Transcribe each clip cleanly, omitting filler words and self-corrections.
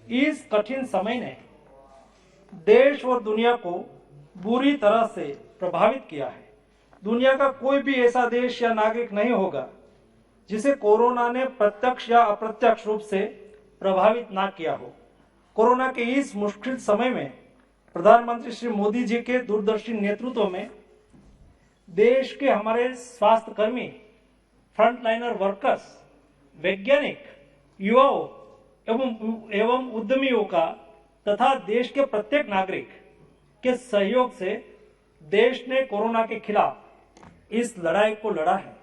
इस कठिन समय ने देश और दुनिया को बुरी तरह से प्रभावित किया है। दुनिया का कोई भी ऐसा देश या नागरिक नहीं होगा जिसे कोरोना ने प्रत्यक्ष या अप्रत्यक्ष रूप से प्रभावित ना किया हो। कोरोना के इस मुश्किल समय में प्रधानमंत्री श्री मोदी जी के दूरदर्शी नेतृत्व में देश के हमारे स्वास्थ्य कर्मी, फ्रंटलाइनर वर्कर्स, वैज्ञानिक, युवाओं एवं उद्यमियों का तथा देश के प्रत्येक नागरिक के सहयोग से देश ने कोरोना के खिलाफ इस लड़ाई को लड़ा है,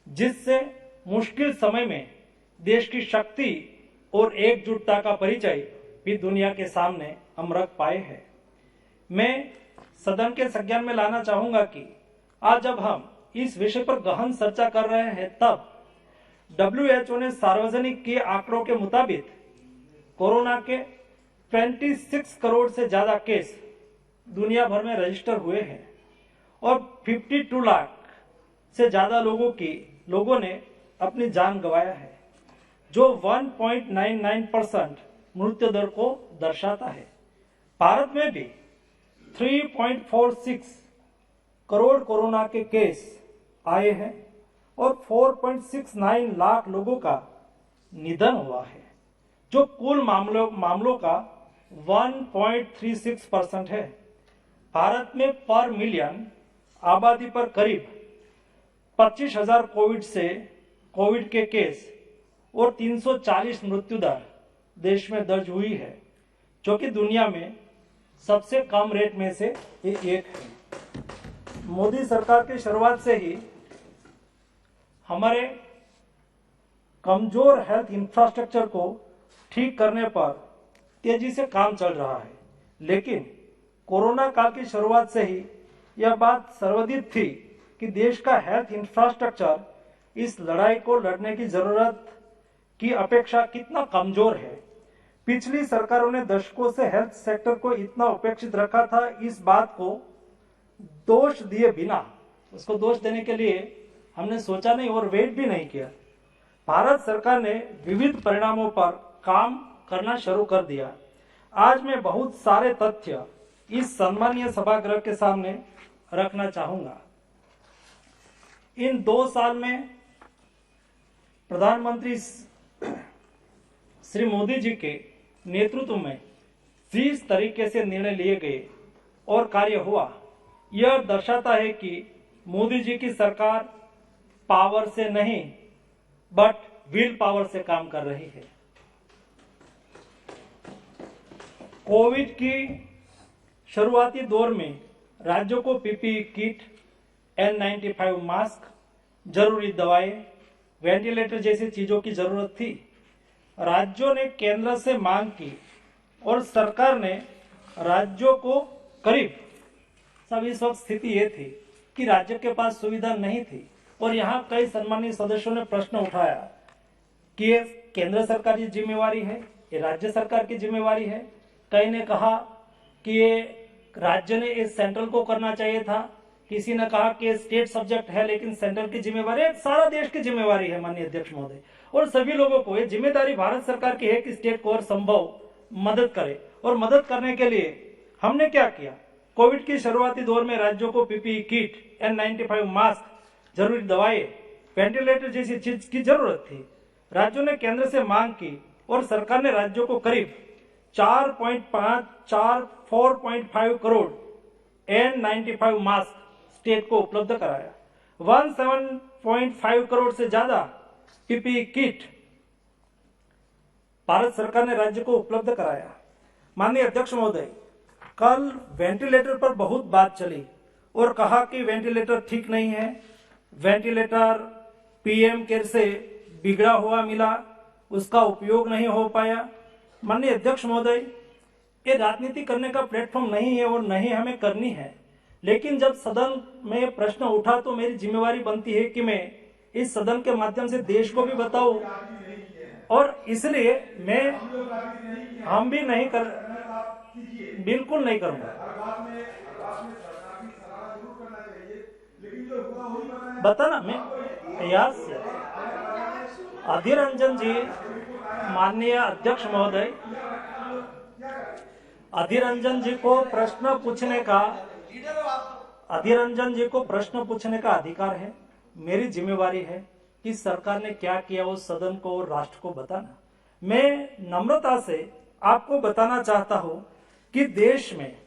जिससे मुश्किल समय में देश की शक्ति और एकजुटता का परिचय भी दुनिया के सामने हम रख पाए हैं। मैं सदन के संज्ञान में लाना चाहूंगा कि आज जब हम इस विषय पर गहन चर्चा कर रहे हैं, तब WHO ने सार्वजनिक किए आंकड़ों के मुताबिक कोरोना के 26 करोड़ से ज्यादा केस दुनिया भर में रजिस्टर हुए हैं और 52 लाख से ज्यादा लोगों ने अपनी जान गंवाया है, जो 1.99% मृत्यु दर को दर्शाता है। भारत में भी 3.46 करोड़ कोरोना के केस आए हैं और 4.69 लाख लोगों का निधन हुआ है, जो कुल मामलों का 1.36% है। भारत में पर मिलियन आबादी पर करीब 25,000 कोविड के केस और 340 मृत्यु दर देश में दर्ज हुई है, जो कि दुनिया में सबसे कम रेट में से एक है। मोदी सरकार की शुरुआत से ही हमारे कमजोर हेल्थ इंफ्रास्ट्रक्चर को ठीक करने पर तेजी से काम चल रहा है, लेकिन कोरोना काल की शुरुआत से ही यह बात सर्वविदित थी कि देश का हेल्थ इंफ्रास्ट्रक्चर इस लड़ाई को लड़ने की जरूरत की अपेक्षा कितना कमजोर है। पिछली सरकारों ने दशकों से हेल्थ सेक्टर को इतना उपेक्षित रखा था, इस बात को दोष दिए बिना उसको दोष देने के लिए हमने सोचा नहीं और वेट भी नहीं किया। भारत सरकार ने विविध परिणामों पर काम करना शुरू कर दिया। आज मैं बहुत सारे तथ्य इस सम्मानीय सभागृह के सामने रखना चाहूंगा। इन 2 साल में प्रधानमंत्री श्री मोदी जी के नेतृत्व में जिस तरीके से निर्णय लिए गए और कार्य हुआ, यह दर्शाता है कि मोदी जी की सरकार पावर से नहीं बट विल पावर से काम कर रही है। कोविड की शुरुआती दौर में राज्यों को पीपीई किट, N95 मास्क, जरूरी दवाएं, वेंटिलेटर जैसी चीजों की जरूरत थी। राज्यों ने केंद्र से मांग की और सरकार ने राज्यों को करीब सब इस वक्त स्थिति ये थी कि राज्य के पास सुविधा नहीं थी और यहाँ कई सम्मानित सदस्यों ने प्रश्न उठाया कि ये केंद्र सरकार की जिम्मेवारी है, ये राज्य सरकार की जिम्मेवारी है। कई ने कहा कि ये राज्य ने इस सेंट्रल को करना चाहिए था, किसी ने कहा कि स्टेट सब्जेक्ट है लेकिन सेंट्रल की जिम्मेवारी है, सारा देश की जिम्मेवारी है माननीय अध्यक्ष महोदय। और सभी लोगों को ये जिम्मेदारी भारत सरकार की है कि स्टेट को और संभव मदद करे। और मदद करने के लिए हमने क्या किया, कोविड की शुरुआती दौर में राज्यों को पीपीई किट, N95 मास्क, जरूरी दवाएं, वेंटिलेटर जैसी चीज की जरूरत थी। राज्यों ने केंद्र से मांग की और सरकार ने राज्यों को करीब 4.5 करोड़ N95 मास्क स्टेट को उपलब्ध कराया। 17.5 करोड़ से ज्यादा पीपीई किट भारत सरकार ने राज्य को उपलब्ध कराया। माननीय अध्यक्ष महोदय, कल वेंटिलेटर पर बहुत बात चली और कहा कि वेंटिलेटर ठीक नहीं है, वेंटिलेटर पीएम केयर से बिगड़ा हुआ मिला, उसका उपयोग नहीं हो पाया। माननीय अध्यक्ष महोदय, ये राजनीति करने का प्लेटफॉर्म नहीं है और नहीं हमें करनी है, लेकिन जब सदन में प्रश्न उठा तो मेरी जिम्मेवारी बनती है कि मैं इस सदन के माध्यम से देश को भी बताऊं, और इसलिए हम भी नहीं कर, बिल्कुल नहीं करूंगा। बताना मैं यस अधीर रंजन जी, माननीय अध्यक्ष महोदय, अधीर रंजन जी को प्रश्न पूछने का अधिकार है। मेरी जिम्मेवारी है कि सरकार ने क्या किया वो सदन को और राष्ट्र को बताना। मैं नम्रता से आपको बताना चाहता हूं कि देश में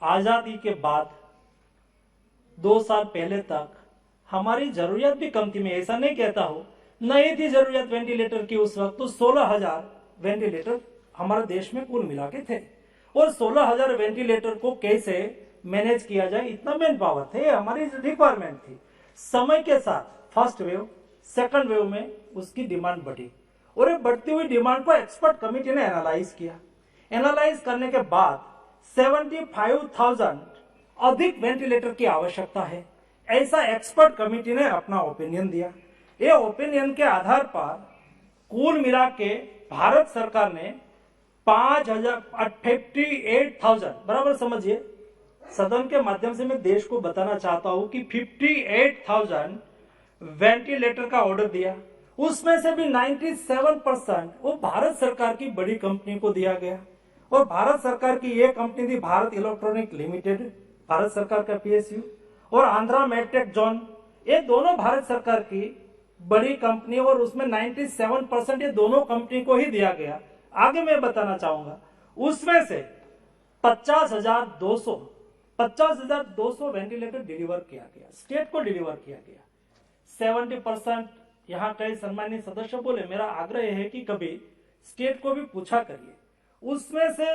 आजादी के बाद 2 साल पहले तक हमारी जरूरत भी कम थी। मैं ऐसा नहीं कहता हूं, नहीं थी जरूरत वेंटिलेटर की। उस वक्त तो 16,000 वेंटिलेटर हमारे देश में कुल मिला के थे, और 16,000 वेंटिलेटर को कैसे मैनेज किया जाए, इतना मैन पावर थे, हमारी रिक्वायरमेंट थी। समय के साथ फर्स्ट वेव, सेकंड वेव में उसकी डिमांड बढ़ी, और ये बढ़ती हुई डिमांड को एक्सपर्ट कमेटी ने एनालाइज किया। एनालाइज करने के बाद 75,000 अधिक वेंटिलेटर की आवश्यकता है, ऐसा एक्सपर्ट कमेटी ने अपना ओपिनियन दिया। ये ओपिनियन के आधार पर कुल मिला के भारत सरकार ने 58,000 बराबर समझिए, सदन के माध्यम से मैं देश को बताना चाहता हूं कि 58,000 वेंटिलेटर का ऑर्डर दिया। उसमें से भी 97% वो भारत सरकार की बड़ी कंपनी को दिया गया, और भारत सरकार की ये कंपनी थी भारत इलेक्ट्रॉनिक लिमिटेड, भारत सरकार का पीएसयू, और आंध्रा मेडटेक जोन। ये दोनों भारत सरकार की बड़ी कंपनी, और उसमें 97% ये दोनों कंपनी को ही दिया गया। आगे मैं बताना चाहूंगा, उसमें से 50,200 वेंटिलेटर डिलीवर किया गया, स्टेट को डिलीवर किया गया। 70% यहाँ कई सम्मानित सदस्य बोले, मेरा आग्रह है कि कभी स्टेट को भी पूछा करिए। उसमें से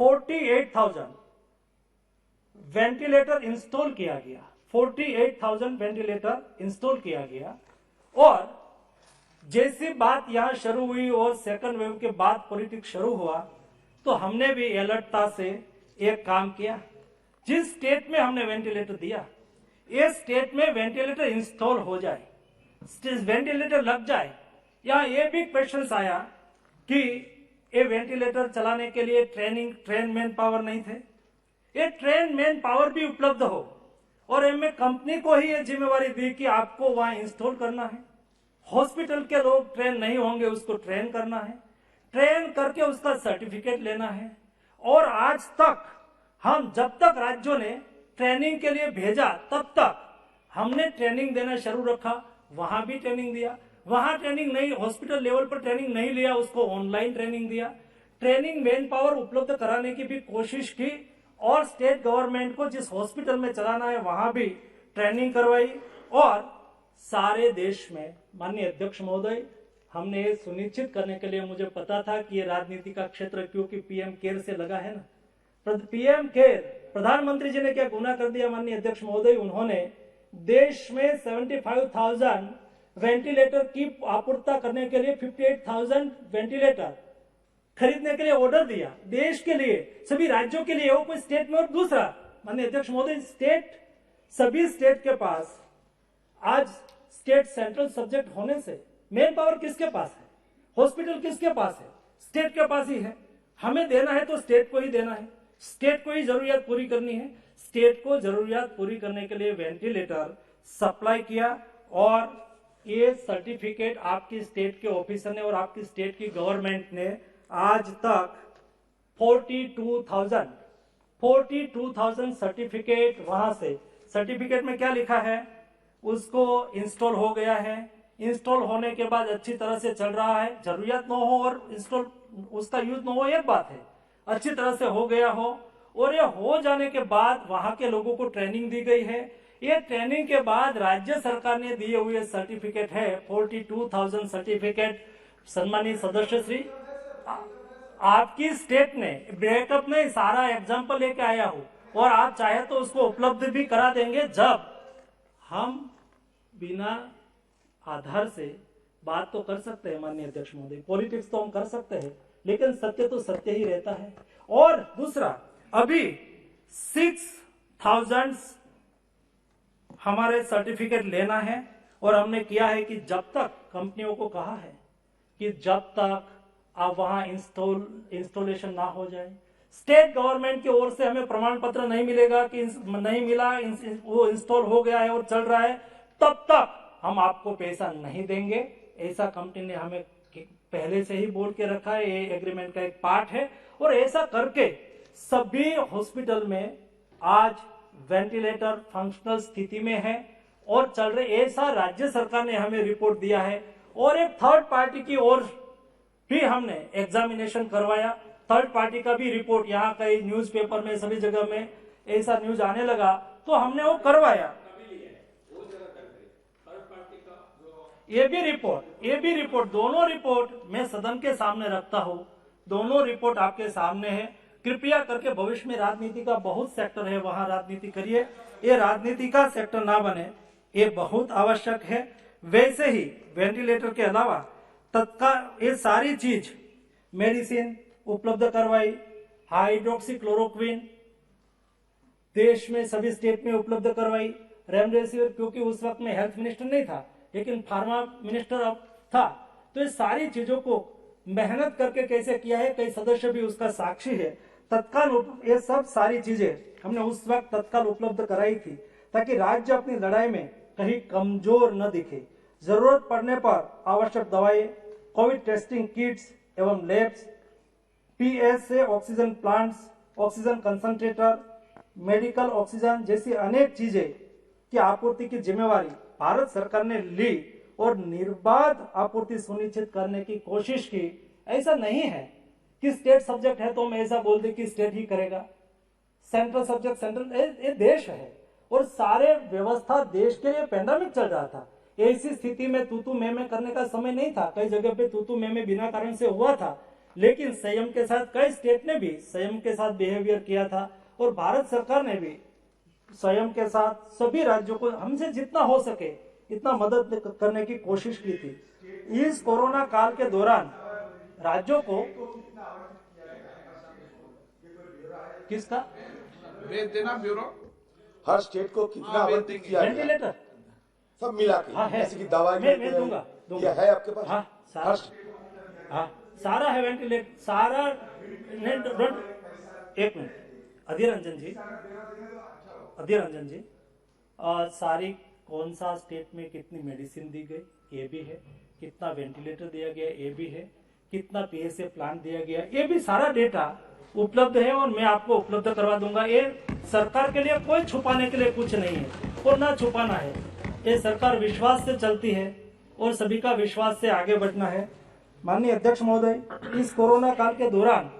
48,000 वेंटिलेटर इंस्टॉल किया गया, 48,000 वेंटिलेटर इंस्टॉल किया गया। और जैसी बात यहां शुरू हुई और सेकंड वेव के बाद पॉलिटिक्स शुरू हुआ, तो हमने भी अलर्टता से एक काम किया। जिस स्टेट में हमने वेंटिलेटर दिया, ये स्टेट में वेंटिलेटर इंस्टॉल हो जाए, वेंटिलेटर लग जाए। यहाँ ये भी क्वेश्चन आया कि ये वेंटिलेटर चलाने के लिए ट्रेन मैन पावर नहीं थे। ये ट्रेन मैन पावर भी उपलब्ध हो, और एमए कंपनी को ही ये जिम्मेवारी दी कि आपको वहां इंस्टॉल करना है। हॉस्पिटल के लोग ट्रेन नहीं होंगे, उसको ट्रेन करना है, ट्रेन करके उसका सर्टिफिकेट लेना है। और आज तक हम, जब तक राज्यों ने ट्रेनिंग के लिए भेजा, तब तक हमने ट्रेनिंग देना शुरू रखा, वहां भी ट्रेनिंग दिया। वहां ट्रेनिंग नहीं, हॉस्पिटल लेवल पर ट्रेनिंग नहीं लिया, उसको ऑनलाइन ट्रेनिंग दिया। ट्रेनिंग मैन पावर उपलब्ध कराने की भी कोशिश की, और स्टेट गवर्नमेंट को जिस हॉस्पिटल में चलाना है वहां भी ट्रेनिंग करवाई। और सारे देश में, माननीय अध्यक्ष महोदय, हमने ये सुनिश्चित करने के लिए, मुझे पता था कि ये राजनीति का क्षेत्र, क्योंकि पीएम केयर से लगा है ना, पीएम केयर, प्रधानमंत्री जी ने क्या गुनाह कर दिया माननीय अध्यक्ष महोदय, उन्होंने देश में 75,000 वेंटिलेटर की आपूर्ति करने के लिए 58,000 वेंटिलेटर खरीदने के लिए ऑर्डर दिया, देश के लिए, सभी राज्यों के लिए, वो कोई स्टेट में। और दूसरा माननीय अध्यक्ष महोदय, सभी स्टेट के पास आज स्टेट सेंट्रल सब्जेक्ट होने से मेन पावर किसके पास है, हॉस्पिटल किसके पास है, स्टेट के पास ही है। हमें देना है तो स्टेट को ही देना है, स्टेट को ही जरूरियात पूरी करनी है। स्टेट को जरूरियात पूरी करने के लिए वेंटिलेटर सप्लाई किया, और ये सर्टिफिकेट आपकी स्टेट के ऑफिसर ने और आपकी स्टेट की गवर्नमेंट ने आज तक 42,000 सर्टिफिकेट, वहां से सर्टिफिकेट में क्या लिखा है, उसको इंस्टॉल हो गया है। इंस्टॉल होने के बाद अच्छी तरह से चल रहा है, जरूरत न हो और इंस्टॉल उसका यूज न हो एक बात है, अच्छी तरह से हो गया हो। और ये हो जाने के बाद वहां के लोगों को ट्रेनिंग दी गई है। ये ट्रेनिंग के बाद राज्य सरकार ने दिए हुए सर्टिफिकेट है 42,000 सर्टिफिकेट। सम्मानित सदस्य श्री, आपकी स्टेट ने ब्रेकअप में सारा एग्जाम्पल लेके आया हूं, और आप चाहे तो उसको उपलब्ध भी करा देंगे। जब हम बिना आधार से बात तो कर सकते हैं माननीय अध्यक्ष महोदय, पॉलिटिक्स तो हम कर सकते हैं, लेकिन सत्य तो सत्य ही रहता है। और दूसरा, अभी 6,000 हमारे सर्टिफिकेट लेना है, और हमने किया है कि जब तक, कंपनियों को कहा है कि जब तक आप वहां इंस्टॉलेशन ना हो जाए, स्टेट गवर्नमेंट की ओर से हमें प्रमाण पत्र नहीं मिलेगा कि नहीं मिला, वो इंस्टॉल हो गया है और चल रहा है, तब तक हम आपको पैसा नहीं देंगे। ऐसा कंपनी ने हमें पहले से ही बोल के रखा है, ये एग्रीमेंट का एक पार्ट है। और ऐसा करके सभी हॉस्पिटल में आज वेंटिलेटर फंक्शनल स्थिति में है और चल रहे, ऐसा राज्य सरकार ने हमें रिपोर्ट दिया है। और एक थर्ड पार्टी की ओर भी हमने एग्जामिनेशन करवाया, थर्ड पार्टी का भी रिपोर्ट, यहाँ कई न्यूज़पेपर में सभी जगह में ऐसा न्यूज आने लगा तो हमने वो करवाया। ये भी रिपोर्ट दोनों रिपोर्ट मैं सदन के सामने रखता हूँ, दोनों रिपोर्ट आपके सामने है। कृपया करके भविष्य में राजनीति का बहुत सेक्टर है, वहां राजनीति करिए, ये राजनीति का सेक्टर ना बने, ये बहुत आवश्यक है। वैसे ही वेंटिलेटर के अलावा तत्काल ये सारी चीज मेडिसिन उपलब्ध करवाई, हाइड्रोक्सी क्लोरोक्विन देश में सभी स्टेट में उपलब्ध करवाई, रेमडेसिविर क्योंकि उस वक्त में हेल्थ मिनिस्टर नहीं था लेकिन फार्मा मिनिस्टर अब था, तो ये सारी चीजों को मेहनत करके कैसे किया है, कई सदस्य भी उसका साक्षी है। तत्काल ये सब सारी चीजें हमने उस वक्त तत्काल उपलब्ध कराई थी ताकि राज्य अपनी लड़ाई में कहीं कमजोर न दिखे। जरूरत पड़ने पर आवश्यक दवाएं, कोविड टेस्टिंग किट्स एवं labs, PSA oxygen plants, oxygen concentrator, medical oxygen जैसी अनेक चीजें की आपूर्ति की जिम्मेवारी भारत सरकार ने ली और निर्बाध आपूर्ति सुनिश्चित करने की कोशिश की। ऐसा नहीं है कि स्टेट सब्जेक्ट है तो हम ऐसा बोल दे कि स्टेट ही करेगा, सेंट्रल सब्जेक्ट सेंट्रल, ये देश है और सारे व्यवस्था देश के लिए पेंडेमिक चल रहा था। ऐसी स्थिति में तू मैं करने का समय नहीं था, कई जगह पे तू मैं बिना कारण से हुआ था, लेकिन संयम के साथ कई स्टेट ने भी संयम के साथ बिहेवियर किया था और भारत सरकार ने भी स्वयं के साथ सभी राज्यों को हमसे जितना हो सके इतना मदद करने की कोशिश की थी। इस कोरोना काल के दौरान राज्यों को किसका भेज देना ब्यूरो, हर स्टेट को कितना आवंटित किया गया वेंटिलेटर सब मिला के, हाँ, है। जैसे कि दवाई मैं दूंगा क्या है आपके पास? हाँ सारा, हाँ सारा है वेंटिलेटर सारा। एक मिनट अधीर रंजन जी, सारी कौन सा स्टेट में कितनी मेडिसिन दी गई ये भी है, कितना वेंटिलेटर दिया गया ये भी है, कितना पीएसए प्लांट दिया गया ये भी सारा डेटा उपलब्ध है और मैं आपको उपलब्ध करवा दूंगा। ये सरकार के लिए कोई छुपाने के लिए कुछ नहीं है और ना छुपाना है, ये सरकार विश्वास से चलती है और सभी का विश्वास से आगे बढ़ना है। माननीय अध्यक्ष महोदय, इस कोरोना काल के दौरान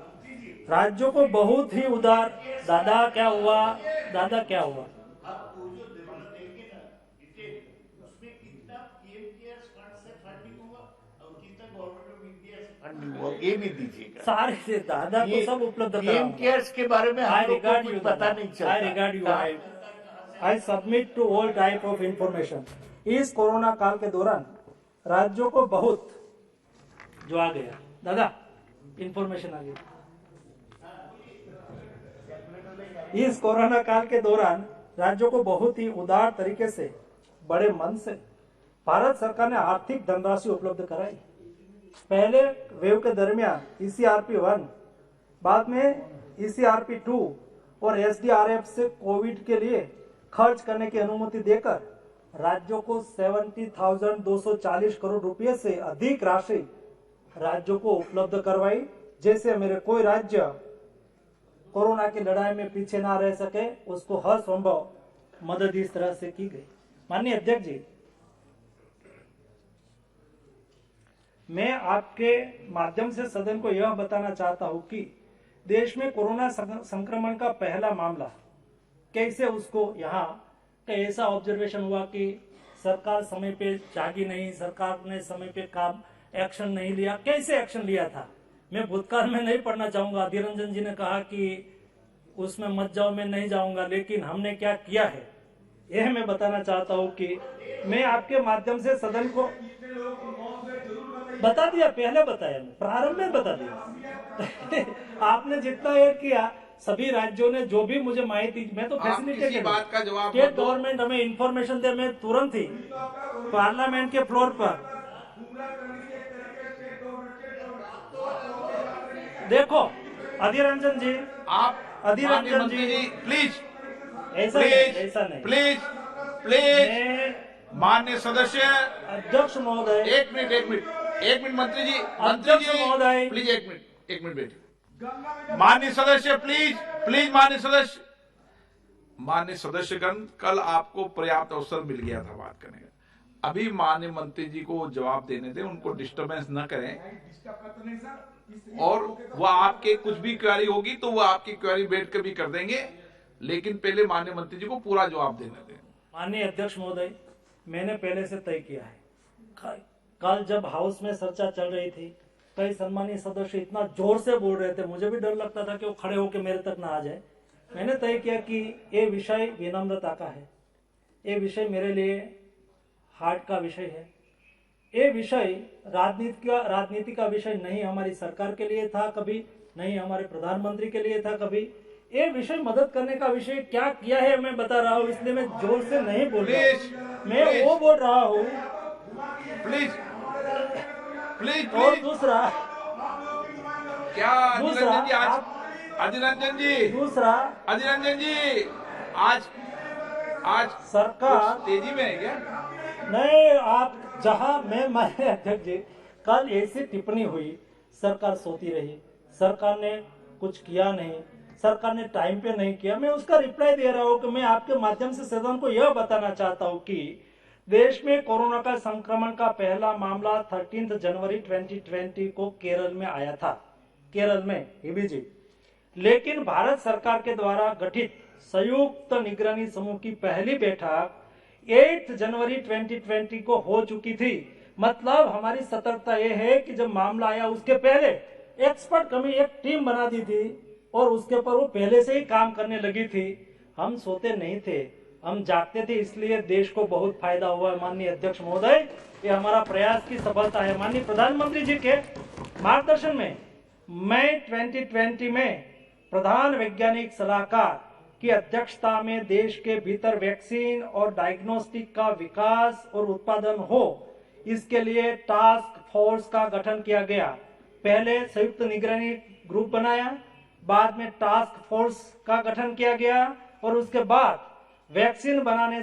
राज्यों को बहुत ही उदार, दादा क्या हुआ ये भी दीजिएगा, सारे से दादा को सब उपलब्ध पीएम केयर्स के बारे में I हम लोग को regard कुछ you, पता नहीं चलता। I regard you. I submit to all type of information. इस कोरोना काल के दौरान राज्यों को बहुत जो आ गया दादा इंफॉर्मेशन आ गई। इस कोरोना काल के दौरान राज्यों को बहुत ही उदार तरीके से बड़े मन से भारत सरकार ने आर्थिक धनराशि उपलब्ध कराई। पहले वेव के दरमियान ECRP 1, बाद में ECRP 2 और SDRF से कोविड के लिए खर्च करने की अनुमति देकर राज्यों को 70,240 करोड़ रुपए से अधिक राशि राज्यों को उपलब्ध करवाई। जैसे मेरे कोई राज्य कोरोना की लड़ाई में पीछे ना रह सके, उसको हर संभव मदद इस तरह से की गई। माननीय अध्यक्ष जी, मैं आपके माध्यम से सदन को यह बताना चाहता हूं कि देश में कोरोना संक्रमण का पहला मामला कैसे उसको यहाँ ऐसा ऑब्जर्वेशन हुआ कि सरकार समय पे जागी नहीं, सरकार ने समय पे काम एक्शन नहीं लिया। कैसे एक्शन लिया था मैं भूतकाल में नहीं पढ़ना चाहूंगा, अधीर रंजन जी ने कहा कि उसमें मत जाओ, मैं नहीं जाऊंगा, लेकिन हमने क्या किया है यह मैं बताना चाहता हूं कि मैं आपके माध्यम से सदन को बता दिया, पहले बताया, प्रारंभ में बता दिया। आपने जितना ये किया, सभी राज्यों ने जो भी मुझे माहिती, मैं तो फैसिलिटेटेड, बात का जवाब स्टेट गवर्नमेंट हमें इंफॉर्मेशन दे, मैं तुरंत ही पार्लियामेंट के फ्लोर पर देखो अधीर रंजन जी, आप अधीर रंजन जी प्लीज ऐसा नहीं प्लीज माननीय सदस्य अध्यक्ष महोदय एक मिनट एक मिनट मंत्री जी अध्यक्ष महोदय। प्लीज एक मिनट बैठिए। माननीय सदस्य प्लीज माननीय सदस्यगण, कल आपको पर्याप्त अवसर मिल गया था बात करने का। अभी माननीय मंत्री जी को जवाब देने दें, उनको डिस्टरबेंस न करें। और वह आपके कुछ भी क्वेरी होगी तो वो आपकी क्वेरी बैठ कर भी कर देंगे, लेकिन पहले माननीय मंत्री जी को पूरा जवाब देने दें। माननीय अध्यक्ष महोदय, मैंने पहले से तय किया है। कल जब हाउस में चर्चा चल रही थी, कई सम्मानीय सदस्य इतना जोर से बोल रहे थे, मुझे भी डर लगता था कि वो खड़े होकर मेरे तक ना आ जाए। मैंने तय किया कि ये विषय विनम्रता का है, ये विषय मेरे लिए हार्ट का विषय है। ये विषय राजनीति का विषय नहीं हमारी सरकार के लिए था कभी, नहीं हमारे प्रधानमंत्री के लिए था कभी। ये विषय मदद करने का विषय क्या किया है मैं बता रहा हूँ, इसलिए मैं जोर से नहीं बोल रहा हूँ। मैं वो बोल रहा हूँ। प्लीज और दूसरा क्या अधीर रंजन जी आज सरकार तेजी में है क्या? नहीं, आप जहां मैं माने अध्यक्ष जी, कल ऐसी टिप्पणी हुई, सरकार सोती रही, सरकार ने कुछ किया नहीं, सरकार ने टाइम पे नहीं किया। मैं उसका रिप्लाई दे रहा हूं कि मैं आपके माध्यम से सदन को यह बताना चाहता हूं कि देश में कोरोना का संक्रमण का पहला मामला 13 जनवरी 2020 को केरल में आया था, केरल में हिबी जी। लेकिन भारत सरकार के द्वारा गठित संयुक्त निगरानी समूह की पहली बैठक 8 जनवरी 2020 को हो चुकी थी। मतलब हमारी सतर्कता यह है कि जब मामला आया उसके पहले एक्सपर्ट कमेटी एक टीम बना दी थी और उसके ऊपर वो पहले से ही काम करने लगी थी। हम सोते नहीं थे, हम जागते थे, इसलिए देश को बहुत फायदा हुआ है। माननीय अध्यक्ष महोदय, ये हमारा प्रयास की सफलता है। माननीय प्रधानमंत्री जी के मार्गदर्शन में मई 2020 में प्रधान वैज्ञानिक सलाहकार की अध्यक्षता में देश के भीतर वैक्सीन और डायग्नोस्टिक का विकास और उत्पादन हो, इसके लिए टास्क फोर्स का गठन किया गया। पहले संयुक्त निगरानी ग्रुप बनाया, बाद में टास्क फोर्स का गठन किया गया और उसके बाद वैक्सीन बनाने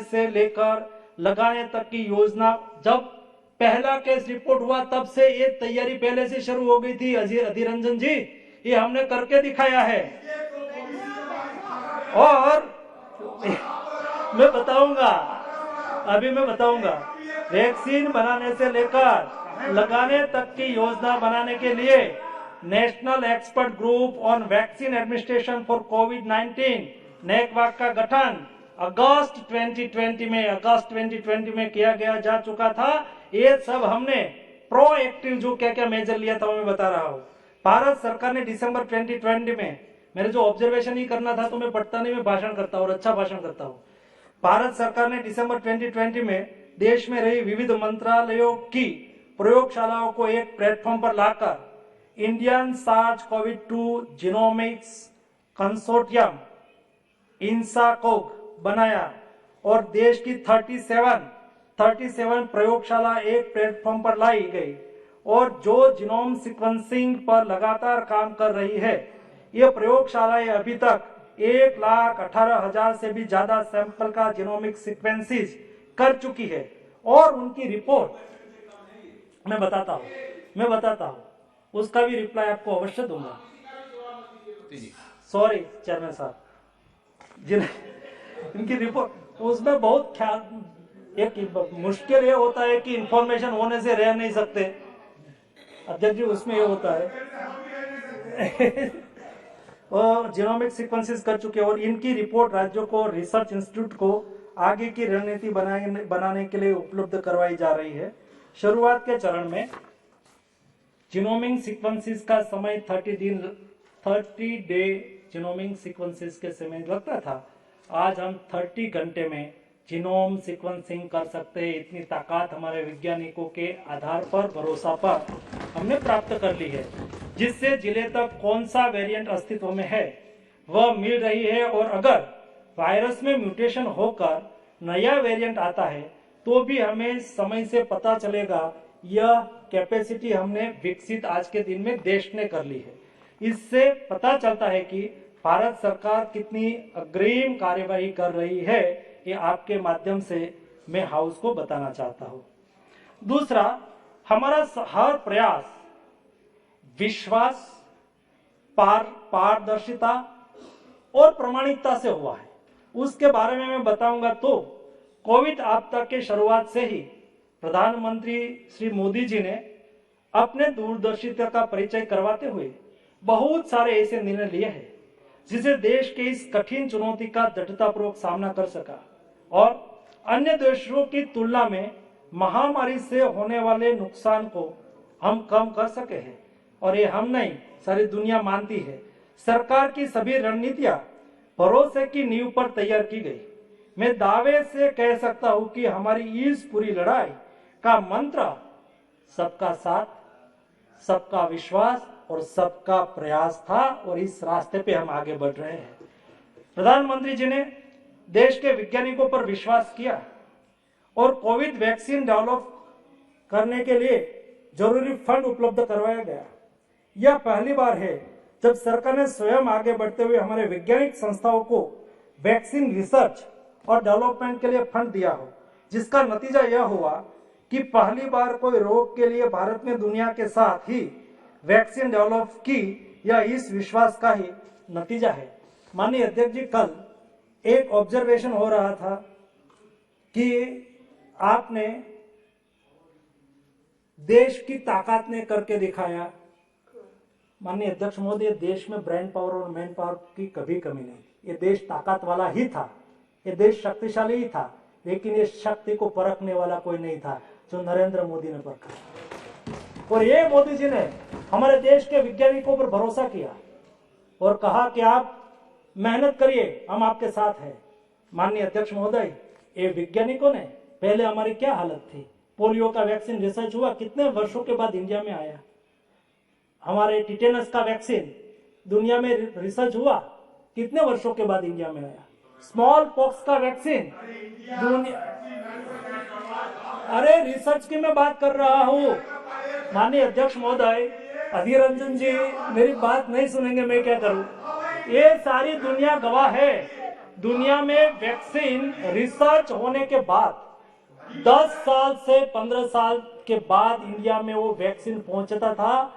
से लेकर लगाने तक की योजना। जब पहला केस रिपोर्ट हुआ तब से ये तैयारी पहले से शुरू हो गई थी। अधीर रंजन जी, ये हमने करके दिखाया है। और मैं बताऊंगा, वैक्सीन बनाने से लेकर लगाने तक की योजना बनाने के लिए national expert group on vaccine administration for कोविड-19 नेकवाक का गठन अगस्त 2020 में किया गया जा चुका था। ये सब हमने प्रोएक्टिव जो क्या मेजर लिया था मैं बता रहा हूँ। भारत सरकार ने दिसंबर 2020 में, मेरे जो ऑब्जर्वेशन ही करना था तो मैं पढ़ता नहीं, मैं भाषण करता हूँ और अच्छा भाषण करता हूँ। भारत सरकार ने दिसंबर 2020 में देश में रही विविध मंत्रालयों की प्रयोगशालाओं को एक प्लेटफॉर्म पर लाकर Indian SARS-CoV-2 genomics consortium INSACOG बनाया और देश की 37 प्रयोगशाला एक प्लेटफॉर्म पर लाई गई और जो जीनोम सीक्वेंसिंग पर लगातार काम कर रही है। ये प्रयोगशालाएं अभी तक 1,18,000 से भी ज्यादा सैंपल का जीनोमिक सीक्वेंसिस कर चुकी है और उनकी रिपोर्ट मैं बताता हूं, उसका भी रिप्लाई आपको अवश्य दूंगा। सॉरी चेयरमैन साहब, इनकी रिपोर्ट उसमें बहुत ख्याल, एक मुश्किल ये होता है कि इंफॉर्मेशन होने से रह नहीं सकते अध्यक्ष जी, उसमें ये होता है। और जीनोमिक सीक्वेंसेस कर चुके और इनकी रिपोर्ट राज्यों को, रिसर्च इंस्टीट्यूट को आगे की रणनीति बनाने के लिए उपलब्ध करवाई जा रही है। शुरुआत के चरण में जीनोमिक सीक्वेंसेस का समय 30 डे जीनोमिक सीक्वेंसेस के समय लगता था। आज हम 30 घंटे में जीनोम सीक्वेंसिंग कर सकते हैं। इतनी ताकत हमारे वैज्ञानिकों के आधार पर, भरोसा पर हमने प्राप्त कर ली है, जिससे जिले तक कौन सा वेरिएंट अस्तित्व में है वह मिल रही है। और अगर वायरस में म्यूटेशन होकर नया वेरिएंट आता है तो भी हमें समय से पता चलेगा। यह कैपेसिटी हमने विकसित आज के दिन में देश ने कर ली है। इससे पता चलता है कि भारत सरकार कितनी अग्रिम कार्यवाही कर रही है। ये आपके माध्यम से मैं हाउस को बताना चाहता हूँ। दूसरा, हमारा हर प्रयास विश्वास, पारदर्शिता और प्रामाणिकता से हुआ है। उसके बारे में मैं बताऊंगा तो कोविड आपदा के शुरुआत से ही प्रधानमंत्री श्री मोदी जी ने अपने दूरदर्शिता का परिचय करवाते हुए बहुत सारे ऐसे निर्णय लिए हैं जिसे देश के इस कठिन चुनौती का दृढ़तापूर्वक सामना कर सका और अन्य देशों की तुलना में महामारी से होने वाले नुकसान को हम कम कर सके हैं। और ये हम नहीं, सारी दुनिया मानती है। सरकार की सभी रणनीतियां भरोसे की नींव पर तैयार की गई। मैं दावे से कह सकता हूं कि हमारी इस पूरी लड़ाई का मंत्र सबका साथ, सबका विश्वास और सबका प्रयास था और इस रास्ते पे हम आगे बढ़ रहे हैं। प्रधानमंत्री जी ने देश के वैज्ञानिकों पर विश्वास किया और कोविड वैक्सीन डेवलप करने के लिए जरूरी फंड उपलब्ध करवाया गया। यह पहली बार है जब सरकार ने स्वयं आगे बढ़ते हुए हमारे वैज्ञानिक संस्थाओं को वैक्सीन रिसर्च और डेवलपमेंट के लिए फंड दिया हो, जिसका नतीजा यह हुआ कि पहली बार कोई रोग के लिए भारत ने दुनिया के साथ ही वैक्सीन डेवलप की। यह इस विश्वास का ही नतीजा है। माननीय अध्यक्ष जी, कल एक ऑब्जर्वेशन हो रहा था कि आपने देश की ताकत ने करके दिखाया। माननीय अध्यक्ष महोदय, देश में ब्रेन पावर और मैन पावर की कभी कमी नहीं थी। ये देश ताकत वाला ही था, ये देश शक्तिशाली ही था, लेकिन ये शक्ति को परखने वाला कोई नहीं था जो नरेंद्र मोदी ने परखा। और ये मोदी जी ने हमारे देश के वैज्ञानिकों पर भरोसा किया और कहा कि आप मेहनत करिए, हम आपके साथ हैं। माननीय अध्यक्ष महोदय, ये वैज्ञानिकों ने पहले हमारी क्या हालत थी। पोलियो का वैक्सीन रिसर्च हुआ, कितने वर्षों के बाद इंडिया में आया। हमारे टिटेनस का वैक्सीन दुनिया में रिसर्च हुआ, कितने वर्षों के बाद इंडिया में आया। स्मॉल पॉक्स का वैक्सीन दुनिया, अरे रिसर्च की मैं बात कर रहा हूँ। माननीय अध्यक्ष महोदय, अधीर रंजन जी मेरी बात नहीं सुनेंगे, मैं क्या करूं। ये सारी दुनिया गवाह है। दुनिया में वैक्सीन रिसर्च होने के बाद 10 साल से 15 साल के बाद इंडिया में वो वैक्सीन पहुंचता था।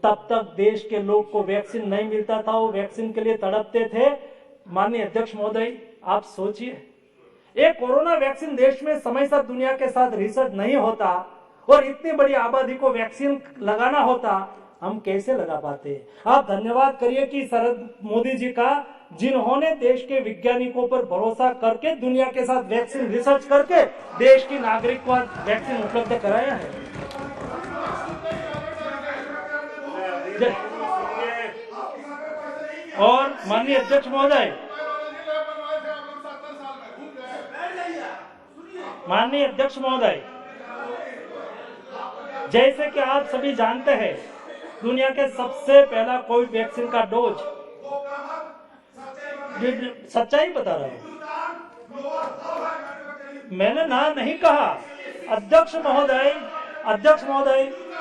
तब तक देश के लोग को वैक्सीन नहीं मिलता था, वो वैक्सीन के लिए तड़पते थे। माननीय अध्यक्ष महोदय, आप सोचिए, एक कोरोना वैक्सीन देश में समय से दुनिया के साथ रिसर्च नहीं होता और इतनी बड़ी आबादी को वैक्सीन लगाना होता, हम कैसे लगा पाते। आप धन्यवाद करिए कि शरद मोदी जी का, जिन्होंने देश के वैज्ञानिकों पर भरोसा करके दुनिया के साथ वैक्सीन रिसर्च करके देश की नागरिक को वैक्सीन उपलब्ध कराया है। और माननीय अध्यक्ष महोदय, माननीय अध्यक्ष महोदय, जैसे कि आप सभी जानते हैं, दुनिया के सबसे पहला कोविड वैक्सीन का डोज, सच्चाई बता रहा हूं, मैंने ना नहीं कहा। अध्यक्ष महोदय,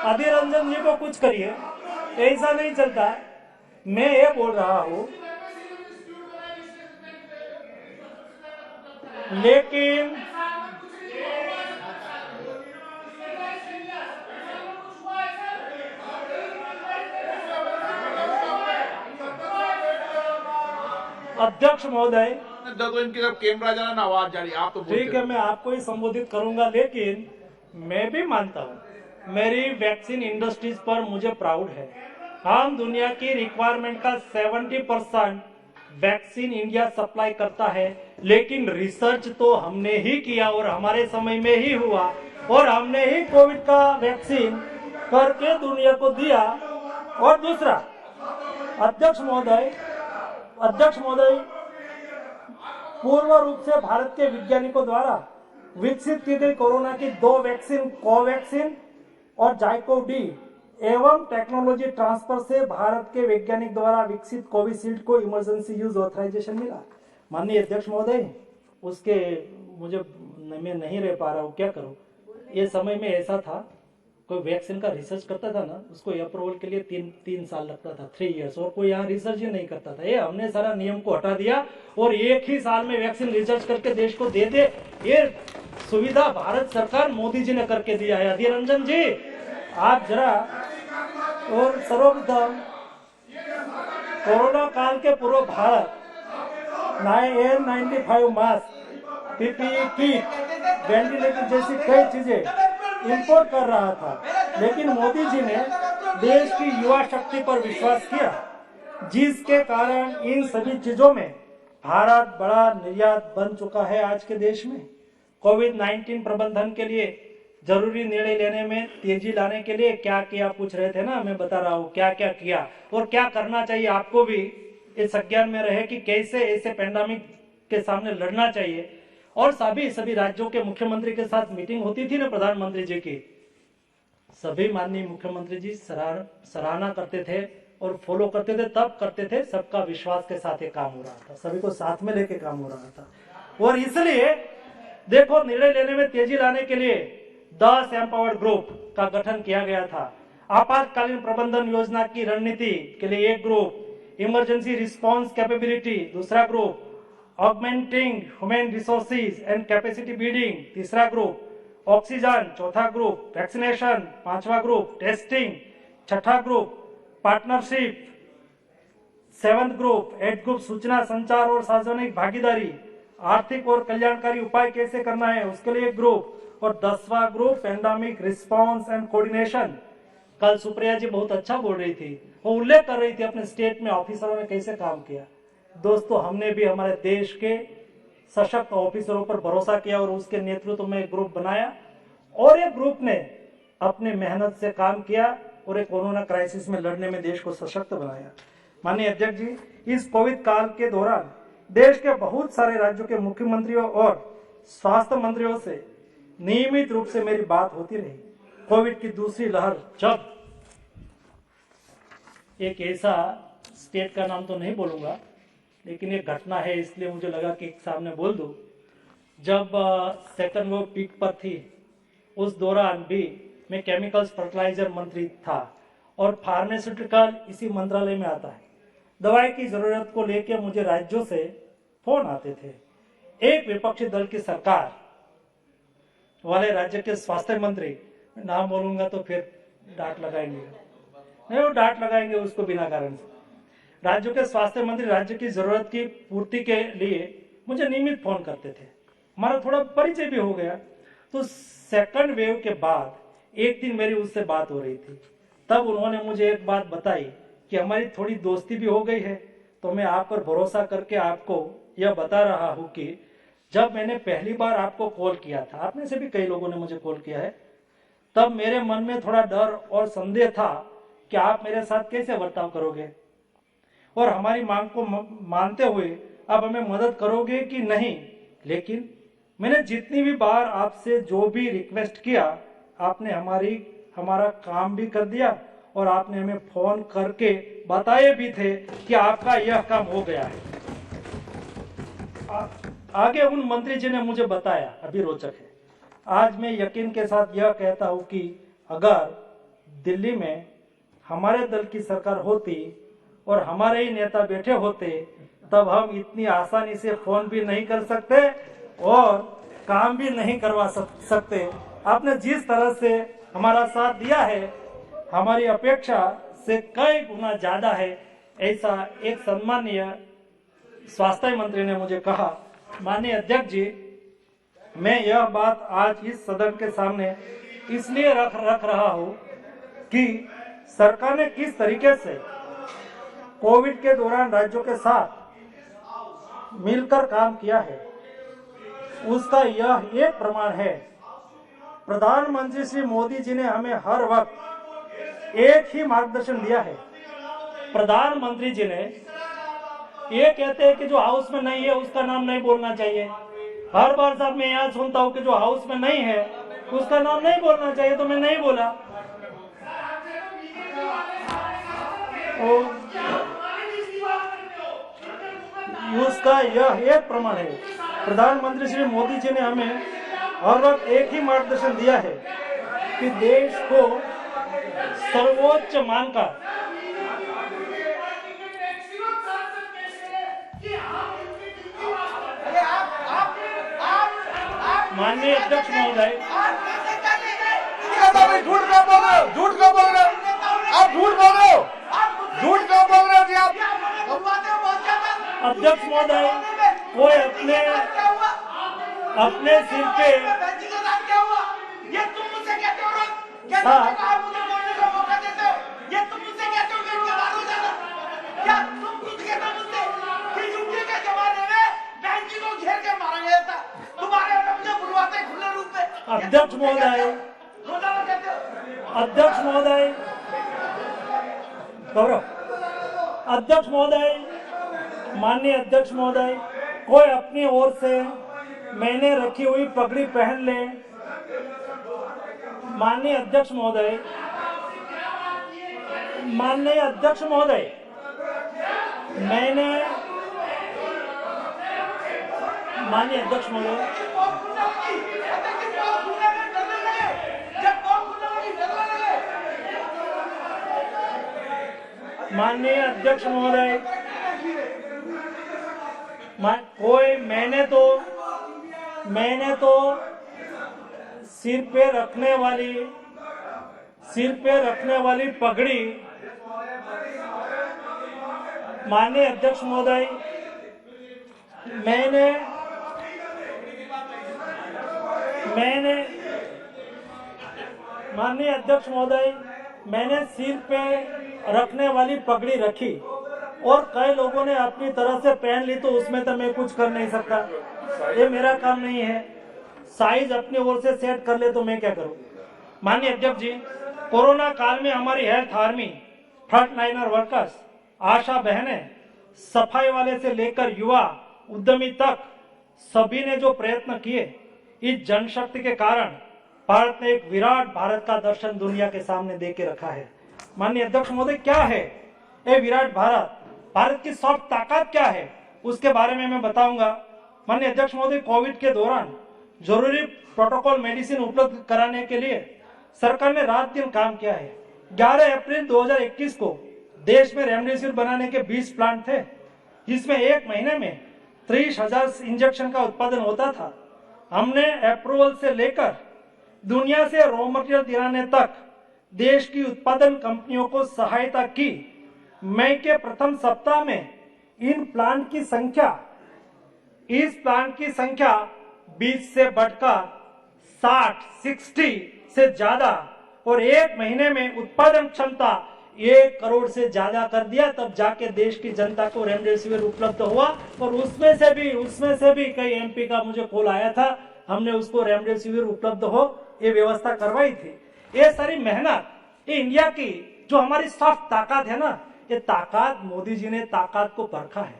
अधीर रंजन जी को कुछ करिए, ऐसा नहीं चलता। मैं ये बोल रहा हूं, लेकिन अध्यक्ष महोदय, तो इनकी जब कैमरा जा रहा ना, आवाज जा रही, आप तो ठीक है, मैं आपको ही संबोधित करूंगा, लेकिन मैं भी मानता हूं मेरी वैक्सीन इंडस्ट्रीज पर मुझे प्राउड है। हम दुनिया की रिक्वायरमेंट का 70% वैक्सीन इंडिया सप्लाई करता है, लेकिन रिसर्च तो हमने ही किया और हमारे समय में ही हुआ और हमने ही कोविड का वैक्सीन करके दुनिया को दिया। और दूसरा, अध्यक्ष महोदय, पूर्ण रूप से भारत के वैज्ञानिकों द्वारा विकसित की गई कोरोना की 2 वैक्सीन, कोवैक्सीन और जाइकोव-डी एवं टेक्नोलॉजी ट्रांसफर से भारत के वैज्ञानिक द्वारा विकसित कोविशील्ड को इमरजेंसी यूज ऑथराइजेशन मिला। माननीय अध्यक्ष महोदय, उसके मैं नहीं रह पा रहा हूँ, क्या करूँ। ये समय में ऐसा था कोई वैक्सीन का रिसर्च करता था ना, उसको अप्रूवल के लिए तीन साल लगता था, 3 इयर्स, और कोई यहाँ रिसर्च ही नहीं करता था। ये हमने सारा नियम को हटा दिया और एक ही साल में वैक्सीन रिसर्च करके देश को दे दे, ये सुविधा भारत सरकार मोदी जी ने करके दिया है। अधीर रंजन जी, आप जरा, और सर्वप्रथम कोरोना काल के पूर्व Bharat N95 mask, PPE kit, ventilator जैसी कई चीजें इंपोर्ट कर रहा था, लेकिन मोदी जी ने देश की युवा शक्ति पर विश्वास किया, जिसके कारण इन सभी चीजों में भारत बड़ा निर्यात बन चुका है आज के देश में। कोविड-19 प्रबंधन के लिए जरूरी निर्णय लेने में तेजी लाने के लिए क्या किया पूछ रहे थे ना, मैं बता रहा हूँ क्या क्या किया और क्या करना चाहिए। आपको भी इस संज्ञान में रहे कि कैसे ऐसे पैंडेमिक के सामने लड़ना चाहिए। और सभी राज्यों के मुख्यमंत्री के साथ मीटिंग होती थी ना प्रधानमंत्री जी की, सभी माननीय मुख्यमंत्री जी सराहना करते थे और फॉलो करते थे, तब करते थे सबका विश्वास के साथ ये काम हो रहा था, सभी को साथ में लेके काम हो रहा था। और इसलिए देखो, निर्णय लेने में तेजी लाने के लिए 10 एम्पावर्ड ग्रुप का गठन किया गया था। आपातकालीन प्रबंधन योजना की रणनीति के लिए एक ग्रुप, इमरजेंसी रिस्पांस कैपेबिलिटी दूसरा group, augmenting human resources and capacity building तीसरा ग्रुप, ऑक्सीजन चौथा ग्रुप, वैक्सीनेशन पांचवा ग्रुप, टेस्टिंग छठा group, partnership 7th group, 8th group सूचना संचार और सार्वजनिक भागीदारी, आर्थिक और कल्याणकारी उपाय कैसे करना है उसके लिए एक ग्रुप, और 10वां group pandemic response and coordination. कल सुप्रिया जी बहुत अच्छा बोल रही थी, वो उल्लेख कर रही थी अपने स्टेट में ऑफिसरों ने कैसे काम किया। दोस्तों, हमने भी हमारे देश के सशक्त ऑफिसरों पर भरोसा किया और उसके नेतृत्व में एक ग्रुप बनाया और एक ग्रुप ने अपने मेहनत से काम किया और एक कोरोना क्राइसिस में लड़ने में देश को सशक्त बनाया। माननीय अध्यक्ष जी, इस कोविड काल के दौरान देश के बहुत सारे राज्यों के मुख्यमंत्रियों और स्वास्थ्य मंत्रियों से नियमित रूप से मेरी बात होती रही। कोविड की दूसरी लहर जब, एक ऐसा स्टेट का नाम तो नहीं बोलूंगा, लेकिन एक घटना है इसलिए मुझे लगा कि सामने बोल दूं, जब सेकंड वेव पीक पर थी उस दौरान भी मैं केमिकल्स फर्टिलाइजर मंत्री था और फार्मास्यूटिकल इसी मंत्रालय में आता है। दवाई की जरूरत को लेकर मुझे राज्यों से फोन आते थे। एक विपक्षी दल की सरकार वाले राज्य के स्वास्थ्य मंत्री, नाम बोलूंगा तो फिर डांट लगाएंगे, नहीं वो डांट लगाएंगे उसको बिना कारण से, राज्यों के स्वास्थ्य मंत्री राज्य की जरूरत की पूर्ति के लिए मुझे नियमित फोन करते थे। हमारा थोड़ा परिचय भी हो गया। तो सेकंड वेव के बाद एक दिन मेरी उससे बात हो रही थी, तब उन्होंने मुझे एक बात बताई कि हमारी थोड़ी दोस्ती भी हो गई है, तो मैं आप पर भरोसा करके आपको यह बता रहा हूं कि जब मैंने पहली बार आपको कॉल किया था, आप में से भी कई लोगों ने मुझे कॉल किया है, तब मेरे मन में थोड़ा डर और संदेह था कि आप मेरे साथ कैसे बर्ताव करोगे और हमारी मांग को मानते हुए आप हमें मदद करोगे कि नहीं। लेकिन मैंने जितनी भी बार आपसे जो भी रिक्वेस्ट किया, आपने हमारा काम भी कर दिया और आपने हमें फोन करके बताए भी थे कि आपका यह काम हो गया है। आगे उन मंत्री जी ने मुझे बताया, अभी रोचक है, आज मैं यकीन के साथ यह कहता हूं कि अगर दिल्ली में हमारे दल की सरकार होती और हमारे ही नेता बैठे होते, तब हम इतनी आसानी से फोन भी नहीं कर सकते और काम भी नहीं करवा सकते। आपने जिस तरह से हमारा साथ दिया है, हमारी अपेक्षा से कई गुना ज्यादा है, ऐसा एक सम्मानीय स्वास्थ्य मंत्री ने मुझे कहा। माननीय अध्यक्ष जी, मैं यह बात आज इस सदन के सामने इसलिए रख रहा हूं कि सरकार ने किस तरीके से कोविड के दौरान राज्यों के साथ मिलकर काम किया है, उसका यह एक प्रमाण है। प्रधानमंत्री श्री मोदी जी ने हमें हर वक्त एक ही मार्गदर्शन दिया है। प्रधानमंत्री जी ने ये कहते हैं कि जो हाउस में नहीं है उसका नाम नहीं बोलना चाहिए। हर बार साहब मैं यहाँ सुनता हूँ कि जो हाउस में नहीं है उसका नाम नहीं बोलना चाहिए, तो मैं नहीं बोला। उसका यह एक प्रमाण है। प्रधानमंत्री श्री मोदी जी ने हमें हर वक्त एक ही मार्गदर्शन दिया है कि देश को सर्वोच्च मानकर माननीय अध्यक्ष महोदय, झूठ क्यों बोल रहे हो? झूठ क्यों बोल रहे हो? आप झूठ बोल रहे हो? झूठ क्यों बोल रहे हो जी आप? अध्यक्ष महोदय, कोई अपने सिर पे ये तुम मुझसे कहते हो रोज, क्या हाँ। मुझे बोलने का मौका देते हो? ये तुम मुझसे कहते हो कि इनके बारे में जाना? क्या तुम कुछ कहते हो मुझसे कि यूपी के जमाने में बहन जी को घेर के मारा गया था? तुम्हारे यहाँ मुझे बुलवाते खुले रूप में। अध्यक्ष महोदय, रोजाना कहते हो। अध्यक्ष महोदय, गौरव, अध्यक्ष महोदय, माननीय अध्यक्ष महोदय, कोई अपनी ओर से मैंने रखी हुई पगड़ी पहन ले। माननीय अध्यक्ष महोदय, माननीय अध्यक्ष महोदय, मैंने माननीय अध्यक्ष महोदय, माननीय अध्यक्ष महोदय, कोई मैंने तो सिर पे रखने वाली पगड़ी, माननीय अध्यक्ष महोदय, मैंने माननीय अध्यक्ष महोदय, मैंने सिर पे रखने वाली पगड़ी रखी और कई लोगों ने अपनी तरह से पहन ली, तो उसमें तो मैं कुछ कर नहीं सकता, ये मेरा काम नहीं है। साइज अपनी ओर से सेट कर ले तो मैं क्या करूं। माननीय अध्यक्ष जी, कोरोना काल में हमारी health army, front liner workers, ASHA बहनें, सफाई वाले से लेकर युवा उद्यमी तक सभी ने जो प्रयत्न किए, इस जनशक्ति के कारण भारत ने एक विराट भारत का दर्शन दुनिया के सामने दे के रखा है। माननीय अध्यक्ष महोदय, क्या है ये विराट भारत? भारत की सॉफ्ट ताकत क्या है, उसके बारे में मैं बताऊंगा। माननीय अध्यक्ष महोदय, कोविड के दौरान जरूरी प्रोटोकॉल मेडिसिन उपलब्ध कराने के लिए सरकार ने रात दिन काम किया है। 11 अप्रैल 2021 को देश में रेमडेसिविर बनाने के 20 प्लांट थे, जिसमें एक महीने में 30,000 इंजेक्शन का उत्पादन होता था। हमने अप्रूवल से लेकर दुनिया से रॉ मटेरियल दिलाने तक देश की उत्पादन कंपनियों को सहायता की। मई के प्रथम सप्ताह में इस प्लांट की संख्या 20 से बढ़कर 60 से ज्यादा और एक महीने में उत्पादन क्षमता 1 करोड़ से ज्यादा कर दिया। तब जाके देश की जनता को रेमडेसिविर उपलब्ध हुआ और उसमें से भी कई एमपी का मुझे कॉल आया था, हमने उसको रेमडेसिविर उपलब्ध हो ये व्यवस्था करवाई थी। ये सारी मेहनत, ये इंडिया की जो हमारी सॉफ्ट ताकत है ना, ये ताकत मोदी जी ने ताकत को परखा है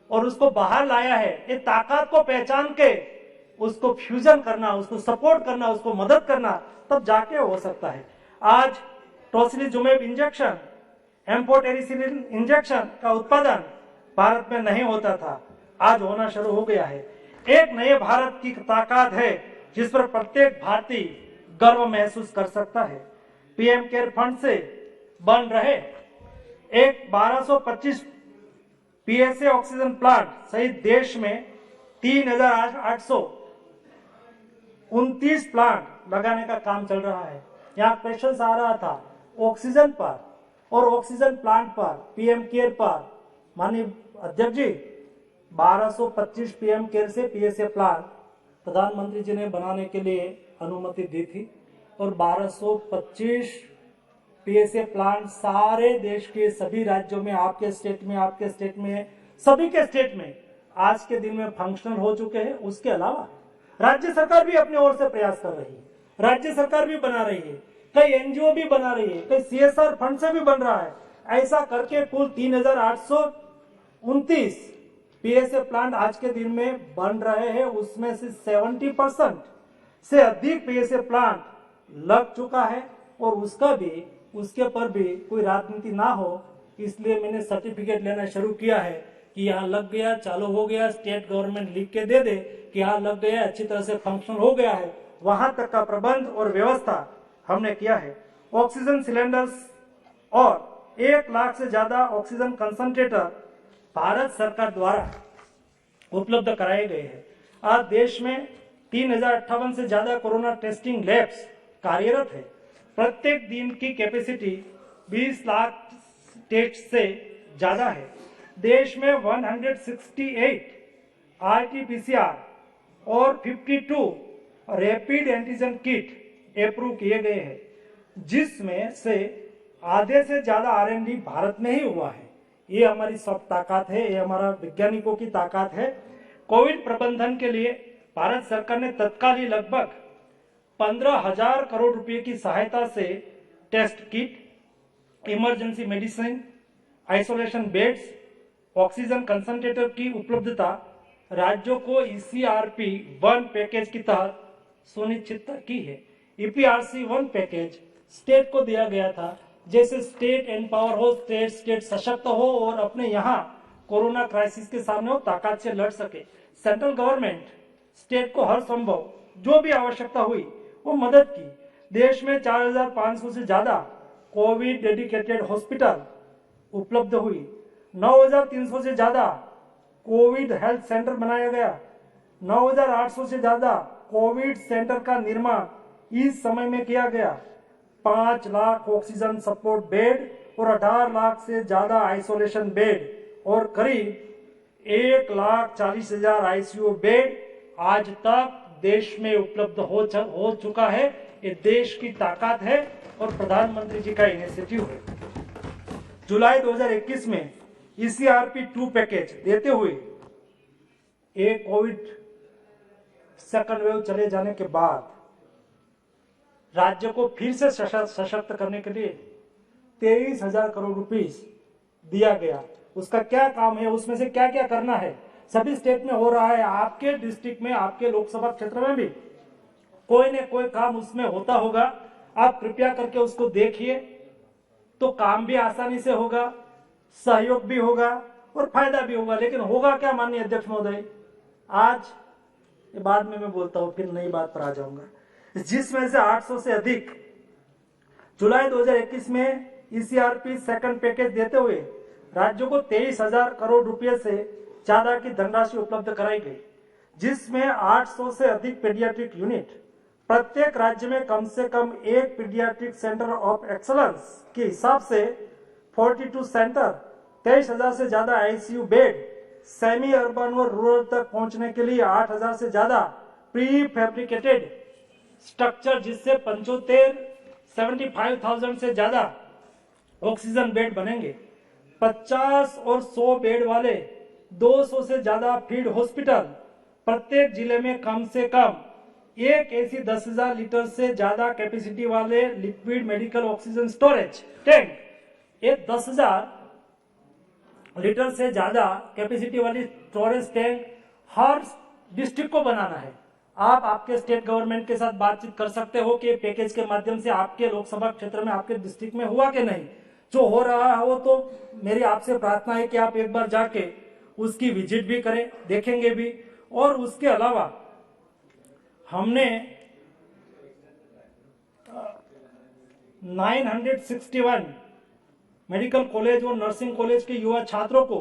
और उसको बाहर लाया है। ये ताकत को पहचान के उसको फ्यूजन करना, उसको सपोर्ट करना, उसको मदद करना, तब जाके हो सकता है। आज टोसिलीजुमेब इंजेक्शन, एम्फोटेरिसिलिन इंजेक्शन का उत्पादन भारत में नहीं होता था, आज होना शुरू हो गया है। एक नए भारत की ताकत है जिस पर प्रत्येक भारतीय गर्व महसूस कर सकता है। पीएम केयर फंड से बन रहे एक 1225 पीएसए ऑक्सीजन प्लांट सहित देश में 3,829 प्लांट लगाने का काम चल रहा है। यहाँ क्वेश्चन आ रहा था ऑक्सीजन पर और ऑक्सीजन प्लांट पर, पीएम केयर पर। माननीय अध्यक्ष जी, 1225 पीएम केयर से पीएसए प्लांट प्रधानमंत्री जी ने बनाने के लिए अनुमति दी थी और 1225 पीएसए प्लांट सारे देश के सभी राज्यों में, आपके स्टेट में, सभी के स्टेट में आज के दिन में फंक्शनल हो चुके हैं। उसके अलावा राज्य सरकार भी अपनी ओर से प्रयास कर रही है, राज्य सरकार भी बना रही है, कई एनजीओ भी बना रही है, कई सीएसआर फंड से भी बन रहा है। ऐसा करके कुल 3,829 पीएसए प्लांट आज के दिन में बन रहे हैं। उसमें से 70% से अधिक पीएसए प्लांट लग चुका है और उसके पर भी कोई राजनीति ना हो, इसलिए मैंने सर्टिफिकेट लेना शुरू किया है कि यहाँ लग गया, चालू हो गया, स्टेट गवर्नमेंट लिख के दे दे कि यहाँ लग गया, अच्छी तरह से फंक्शनल हो गया है। वहां तक का प्रबंध और व्यवस्था हमने किया है। ऑक्सीजन सिलेंडर्स और 1 लाख से ज्यादा ऑक्सीजन कंसंट्रेटर भारत सरकार द्वारा उपलब्ध कराए गए हैं। आज देश में 3058 से ज्यादा कोरोना टेस्टिंग लैब्स कार्यरत है। प्रत्येक दिन की कैपेसिटी 20 लाख टेस्ट से ज्यादा है। देश में 168 RT-PCR और 52 रैपिड एंटीजन किट अप्रूव किए गए हैं, जिसमें से आधे से ज्यादा R&D भारत में ही हुआ है। ये हमारी सब ताकत है, ये हमारा वैज्ञानिकों की ताकत है। कोविड प्रबंधन के लिए भारत सरकार ने तत्काल ही लगभग 15,000 करोड़ रुपए की सहायता से test kit, emergency medicine, isolation beds, oxygen concentrator की उपलब्धता राज्यों को ECRP 1 पैकेज के तहत सुनिश्चित की है। EPRC 1 पैकेज स्टेट को दिया गया था, जैसे स्टेट एम्पावर हो, स्टेट सशक्त हो और अपने यहाँ कोरोना क्राइसिस के सामने वो ताकत से लड़ सके। सेंट्रल गवर्नमेंट स्टेट को हर संभव जो भी आवश्यकता हुई वो मदद की। देश में 4,500 से ज्यादा कोविड डेडिकेटेड हॉस्पिटल उपलब्ध हुई। 9,300 से ज्यादा कोविड हेल्थ सेंटर बनाया गया। 9,800 से ज्यादा कोविड सेंटर का निर्माण इस समय में किया गया। 5 लाख ऑक्सीजन सपोर्ट बेड और 18 लाख से ज्यादा आइसोलेशन बेड और करीब 1,40,000 ICU बेड आज तक देश में उपलब्ध हो चुका है। ये देश की ताकत है और प्रधानमंत्री जी का इनिशिएटिव है। जुलाई 2021 में ECRP 2 पैकेज देते हुए एक कोविड सेकंड वेव चले जाने के बाद राज्य को फिर से सशक्त करने के लिए 23,000 करोड़ रुपीस दिया गया। उसका क्या काम है, उसमें से क्या क्या करना है, सभी स्टेट में हो रहा है। आपके डिस्ट्रिक्ट में, आपके लोकसभा क्षेत्र में भी कोई न कोई काम उसमें होता होगा। आप कृपया करके उसको देखिए, तो काम भी आसानी से होगा, सहयोग भी होगा और फायदा भी होगा। लेकिन होगा क्या माननीय अध्यक्ष महोदय, आज बाद में मैं बोलता हूं, फिर नई बात पर आ जाऊंगा। जिसमें से 800 से अधिक जुलाई 2021 में ECRP सेकंड पैकेज देते हुए राज्यों को 23,000 करोड़ रुपए से ज्यादा की धनराशि उपलब्ध कराई गई, जिसमें 800 से अधिक पीडियाट्रिक यूनिट, प्रत्येक राज्य में कम से कम एक पीडियाट्रिक सेंटर ऑफ एक्सलेंस के हिसाब से 42 सेंटर, 23,000 से ज्यादा ICU बेड, सेमी अर्बन और रूरल तक पहुंचने के लिए 8,000 से ज्यादा प्री फैब्रिकेटेड स्ट्रक्चर, जिससे 75,000 से ज्यादा ऑक्सीजन बेड बनेंगे। 50 और 100 बेड वाले 200 से ज्यादा फील्ड हॉस्पिटल, प्रत्येक जिले में कम से कम एक ऐसी 10,000 लीटर से ज्यादा कैपेसिटी वाले liquid medical oxygen storage tank, एक 10,000 लीटर से ज्यादा कैपेसिटी वाली स्टोरेज टैंक हर डिस्ट्रिक्ट को बनाना है। आप आपके स्टेट गवर्नमेंट के साथ बातचीत कर सकते हो कि पैकेज के माध्यम से आपके लोकसभा क्षेत्र में, आपके डिस्ट्रिक्ट में हुआ कि नहीं। जो हो रहा हो तो मेरी आपसे प्रार्थना है कि आप एक बार जाके उसकी विजिट भी करें, देखेंगे भी। और उसके अलावा हमने 961 मेडिकल कॉलेज और नर्सिंग कॉलेज के युवा छात्रों को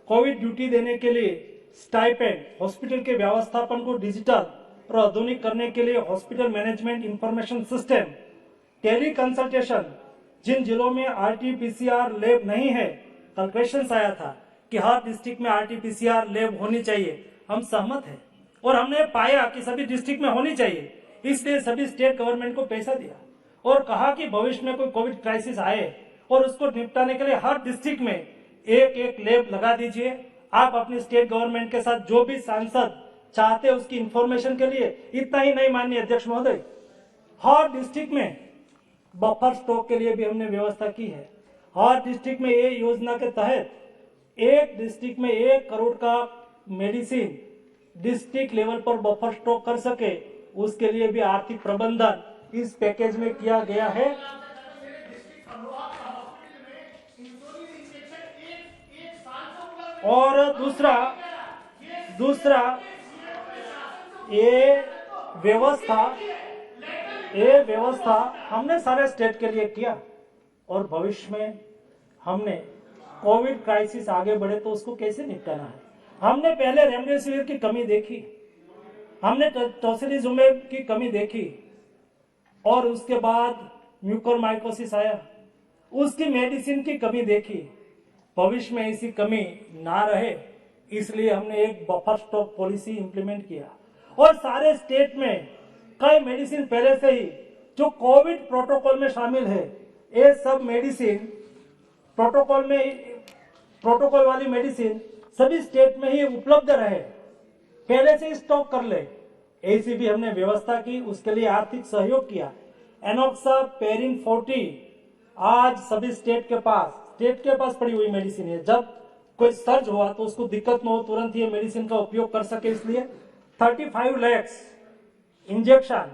कोविड ड्यूटी देने के लिए स्टाइपेंड, हॉस्पिटल के व्यवस्थापन को डिजिटल और आधुनिक करने के लिए hospital management information system, tele consultation, जिन जिलों में RT-PCR लैब नहीं है, कल क्वेश्चन आया था कि हर डिस्ट्रिक्ट में RT-PCR लैब होनी चाहिए। हम सहमत हैं और हमने पाया कि सभी डिस्ट्रिक्ट में होनी चाहिए, इसलिए सभी स्टेट गवर्नमेंट को पैसा दिया और कहा कि भविष्य में कोई कोविड क्राइसिस आए और उसको निपटाने के लिए हर डिस्ट्रिक्ट में एक एक लैब लगा दीजिए। आप अपनी स्टेट गवर्नमेंट के साथ जो भी सांसद चाहते हैं उसकी इंफॉर्मेशन के लिए, इतना ही नहीं माननीय अध्यक्ष महोदय, हर डिस्ट्रिक्ट में बफर स्टॉक के लिए भी हमने व्यवस्था की है। हर डिस्ट्रिक्ट में ये योजना के तहत एक डिस्ट्रिक्ट में 1 करोड़ का मेडिसिन डिस्ट्रिक्ट लेवल पर बफर स्टॉक कर सके, उसके लिए भी आर्थिक प्रबंधन इस पैकेज में किया गया है। और दूसरा ये व्यवस्था ये व्यवस्था हमने सारे स्टेट के लिए किया और भविष्य में हमने कोविड क्राइसिस आगे बढ़े तो उसको कैसे निपटाना है। हमने पहले रेमडेसिविर की कमी देखी, हमने टोसिलिजुमेब की कमी देखी और उसके बाद म्यूकोरमाइकोसिस आया, उसकी मेडिसिन की कमी देखी। भविष्य में ऐसी कमी ना रहे इसलिए हमने एक बफर स्टॉक पॉलिसी इंप्लीमेंट किया और सारे स्टेट में कई मेडिसिन पहले से ही जो कोविड प्रोटोकॉल में शामिल है, ये सब मेडिसिन प्रोटोकॉल वाली मेडिसिन सभी स्टेट में ही उपलब्ध रहे, पहले से ही स्टॉक कर ले, ऐसी भी हमने व्यवस्था की। उसके लिए आर्थिक सहयोग किया। एनॉक्सापेरिन 40 आज सभी स्टेट के पास पड़ी हुई मेडिसिन है। जब कोई सर्ज हुआ तो उसको दिक्कत न हो, तुरंत ये मेडिसिन का उपयोग कर सके, इसलिए 35 लाख इंजेक्शन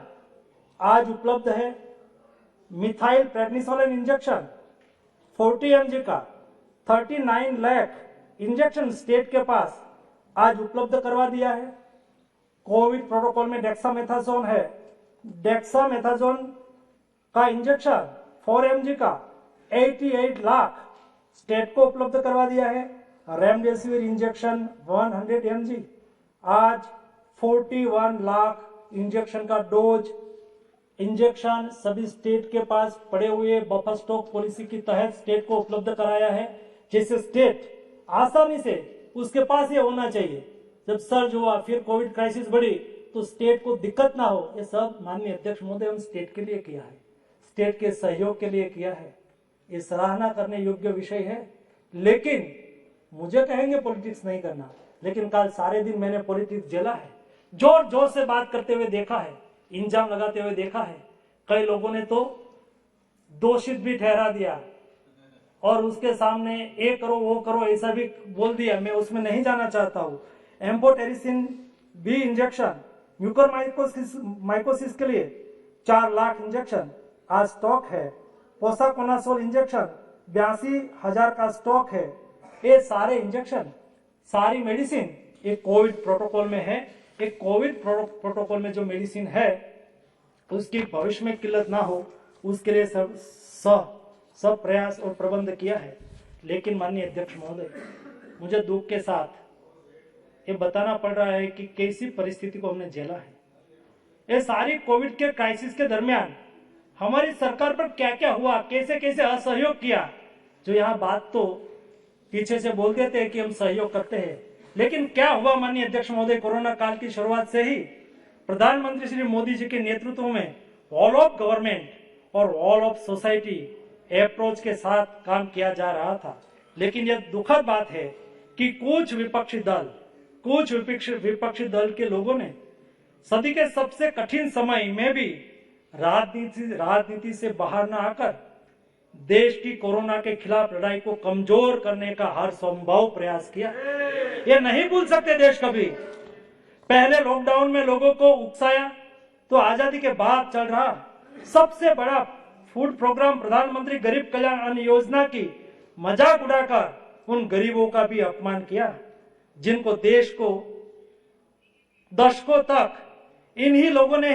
आज उपलब्ध है। मिथाइल प्रेडनिसोलिन इंजेक्शन 40 mg का 39 लाख इंजेक्शन स्टेट के पास आज उपलब्ध करवा दिया है। कोविड प्रोटोकॉल में डेक्सामेथासोन है, डेक्सामेथासोन का इंजेक्शन 4 mg का 88 लाख स्टेट को उपलब्ध करवा दिया है। रेमडेसिविर इंजेक्शन 100 mg आज 41 लाख इंजेक्शन का डोज इंजेक्शन सभी स्टेट के पास पड़े हुए बफर स्टॉक पॉलिसी के तहत स्टेट को उपलब्ध कराया है, जिससे स्टेट आसानी से उसके पास ये होना चाहिए। जब सर्ज हुआ फिर कोविड क्राइसिस बढ़ी तो स्टेट को दिक्कत ना हो। ये सब माननीय अध्यक्ष महोदय हम स्टेट के लिए किया है, स्टेट के सहयोग के लिए किया है। ये सराहना करने योग्य विषय है। लेकिन मुझे कहेंगे पॉलिटिक्स नहीं करना, लेकिन कल सारे दिन मैंने पॉलिटिक्स झेला है, जोर जोर से बात करते हुए देखा है, इंजाम लगाते हुए देखा है। कई लोगों ने तो दोषित भी ठहरा दिया और उसके सामने ये करो वो करो ऐसा भी बोल दिया। मैं उसमें नहीं जाना चाहता हूँ। एम्फोटेरिसिन बी इंजेक्शन म्यूकोरमाइकोसिस के लिए 4 लाख इंजेक्शन आज स्टॉक है। पोसाकोनासोल इंजेक्शन 82,000 का स्टॉक है। ये सारे इंजेक्शन, सारी मेडिसिन ये कोविड प्रोटोकॉल में है। एक कोविड प्रोटोकॉल में जो मेडिसिन है उसकी भविष्य में किल्लत ना हो, उसके लिए सब प्रयास और प्रबंध किया है। लेकिन माननीय अध्यक्ष महोदय, मुझे दुख के साथ ये बताना पड़ रहा है कि कैसी परिस्थिति को हमने झेला है। ये सारी कोविड के क्राइसिस के दरमियान हमारी सरकार पर क्या क्या हुआ, कैसे कैसे असहयोग किया। जो यहाँ बात तो पीछे से बोल देते हैं कि हम सहयोग करते हैं, लेकिन क्या हुआ माननीय अध्यक्ष महोदय, कोरोना काल की शुरुआत से ही प्रधानमंत्री श्री मोदी जी के नेतृत्व में ऑल ऑफ गवर्नमेंट और ऑल ऑफ सोसाइटी अप्रोच के साथ काम किया जा रहा था। लेकिन यह दुखद बात है कि कुछ विपक्षी दल के लोगों ने सदी के सबसे कठिन समय में भी राजनीति से बाहर न आकर देश की कोरोना के खिलाफ लड़ाई को कमजोर करने का हर संभव प्रयास किया। ये नहीं भूल सकते देश कभी। पहले लॉकडाउन में लोगों को उकसाया तो आजादी के बाद चल रहा सबसे बड़ा फूड प्रोग्राम प्रधानमंत्री गरीब कल्याण अन्न योजना की मजाक उड़ाकर उन गरीबों का भी अपमान किया, जिनको देश को दशकों तक इन्हीं लोगों ने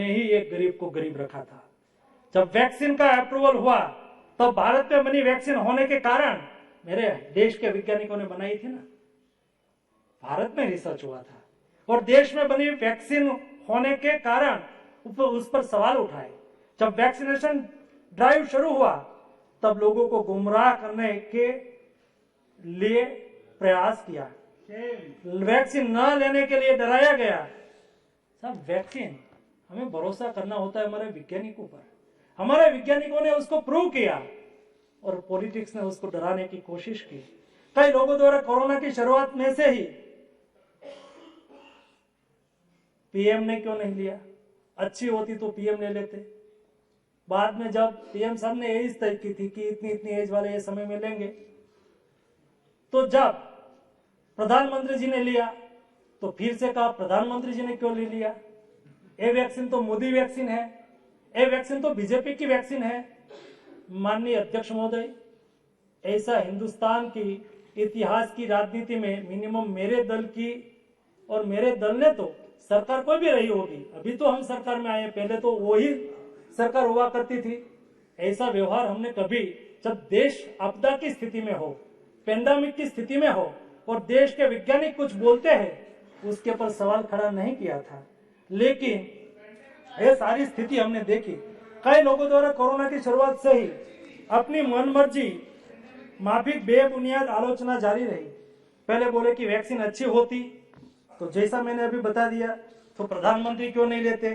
ही एक गरीब को गरीब रखा था। जब वैक्सीन का अप्रूवल हुआ तब भारत में बनी वैक्सीन होने के कारण, मेरे देश के वैज्ञानिकों ने बनाई थी ना, भारत में रिसर्च हुआ था और देश में बनी वैक्सीन होने के कारण उस पर सवाल उठाए। जब वैक्सीनेशन ड्राइव शुरू हुआ तब लोगों को गुमराह करने के लिए प्रयास किया, वैक्सीन न लेने के लिए डराया गया। सब वैक्सीन हमें भरोसा करना होता है हमारे वैज्ञानिकों पर। हमारे वैज्ञानिकों ने उसको प्रूव किया और पॉलिटिक्स ने उसको डराने की कोशिश की। कई लोगों द्वारा कोरोना की शुरुआत में से ही पीएम ने क्यों नहीं लिया, अच्छी होती तो पीएम ले लेते। बाद में जब पीएम साहब ने एज तय की थी कि इतनी एज वाले ये समय में लेंगे, तो जब प्रधानमंत्री जी ने लिया तो फिर से कहा प्रधानमंत्री जी ने क्यों ले लिया, ये वैक्सीन तो मोदी वैक्सीन है, ये वैक्सीन तो बीजेपी की वैक्सीन है। माननीय अध्यक्ष महोदय, ऐसा हिंदुस्तान की इतिहास की राजनीति में मिनिमम मेरे दल की और मेरे दल ने तो, सरकार कोई भी रही होगी, अभी तो हम सरकार में आए हैं, पहले तो वही सरकार हुआ करती थी, ऐसा व्यवहार हमने कभी, जब देश आपदा की स्थिति में हो, पेंडेमिक की स्थिति में हो और देश के वैज्ञानिक कुछ बोलते हैं, उसके ऊपर सवाल खड़ा नहीं किया था। लेकिन ये सारी स्थिति हमने देखी, कई लोगों द्वारा कोरोना की शुरुआत से ही अपनी मनमर्जी माफिक बेबुनियाद आलोचना जारी रही। पहले बोले कि वैक्सीन अच्छी होती, तो जैसा मैंने अभी बता दिया, तो प्रधानमंत्री क्यों नहीं लेते,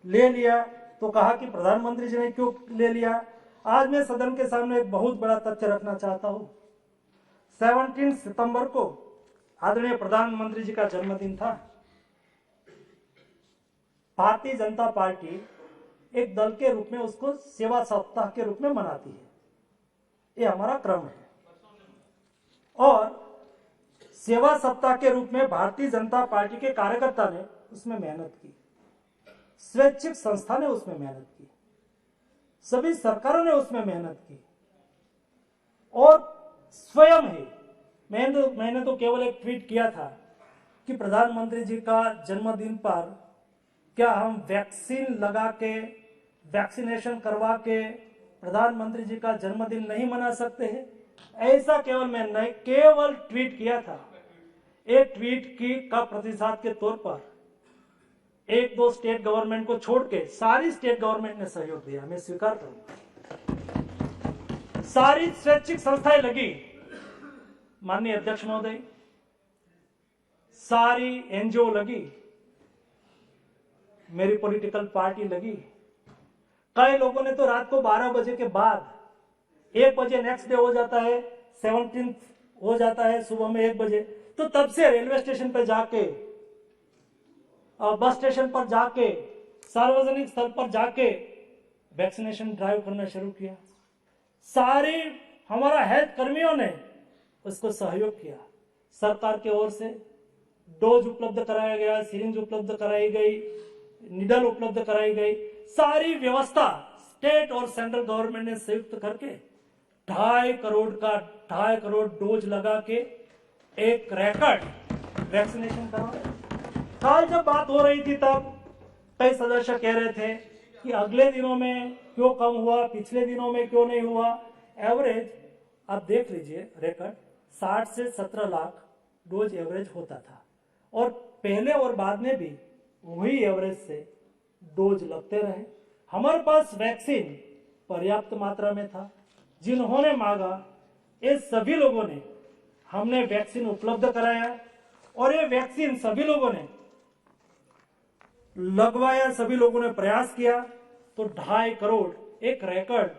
ले लिया तो कहा कि प्रधानमंत्री जी ने क्यों ले लिया। आज मैं सदन के सामने एक बहुत बड़ा तथ्य रखना चाहता हूं। 17 सितंबर को आदरणीय प्रधानमंत्री जी का जन्मदिन था। भारतीय जनता पार्टी एक दल के रूप में उसको सेवा सप्ताह के रूप में मनाती है, ये हमारा क्रम है। और सेवा सप्ताह के रूप में भारतीय जनता पार्टी के कार्यकर्ता ने उसमें मेहनत की, स्वैच्छिक संस्था ने उसमें मेहनत की, सभी सरकारों ने उसमें मेहनत की, और स्वयं ही मैंने तो केवल एक ट्वीट किया था कि प्रधानमंत्री जी का जन्मदिन पर क्या हम वैक्सीन लगा के, वैक्सीनेशन करवा के प्रधानमंत्री जी का जन्मदिन नहीं मना सकते हैं, ऐसा केवल मैंने केवल ट्वीट किया था। एक ट्वीट का प्रतिसाद के तौर पर 1-2 स्टेट गवर्नमेंट को छोड़ के सारी स्टेट गवर्नमेंट ने सहयोग दिया, मैं स्वीकार करूंगा। सारी स्वैच्छिक संस्थाएं लगी, माननीय अध्यक्ष महोदय, सारी एनजीओ लगी, मेरी पॉलिटिकल पार्टी लगी। कई लोगों ने तो रात को 12 बजे के बाद 1 बजे नेक्स्ट डे हो जाता है, 17 हो जाता है सुबह में 1 बजे, तो तब से रेलवे स्टेशन पर जाके, बस स्टेशन पर जाके, सार्वजनिक स्थल पर जाके वैक्सीनेशन ड्राइव करना शुरू किया। सारे हमारा हेल्थ कर्मियों ने उसको सहयोग किया। सरकार की ओर से डोज उपलब्ध कराया गया, सिरिंज उपलब्ध कराई गई, निडल उपलब्ध कराई गई, सारी व्यवस्था स्टेट और सेंट्रल गवर्नमेंट ने संयुक्त करके 2.5 करोड़ डोज लगा के एक रिकॉर्ड वैक्सीनेशन करवाया। कल जब बात हो रही थी तब कई सदस्य कह रहे थे कि अगले दिनों में क्यों कम हुआ, पिछले दिनों में क्यों नहीं हुआ। एवरेज आप देख लीजिए, रिकॉर्ड 60 से 17 लाख डोज एवरेज होता था, और पहले और बाद में भी वही एवरेज से डोज लगते रहे। हमारे पास वैक्सीन पर्याप्त मात्रा में था। जिन्होंने मांगा, ये सभी लोगों ने, हमने वैक्सीन उपलब्ध कराया, और ये वैक्सीन सभी लोगों ने लगवाया, सभी लोगों ने प्रयास किया, तो 2.5 करोड़ एक रिकॉर्ड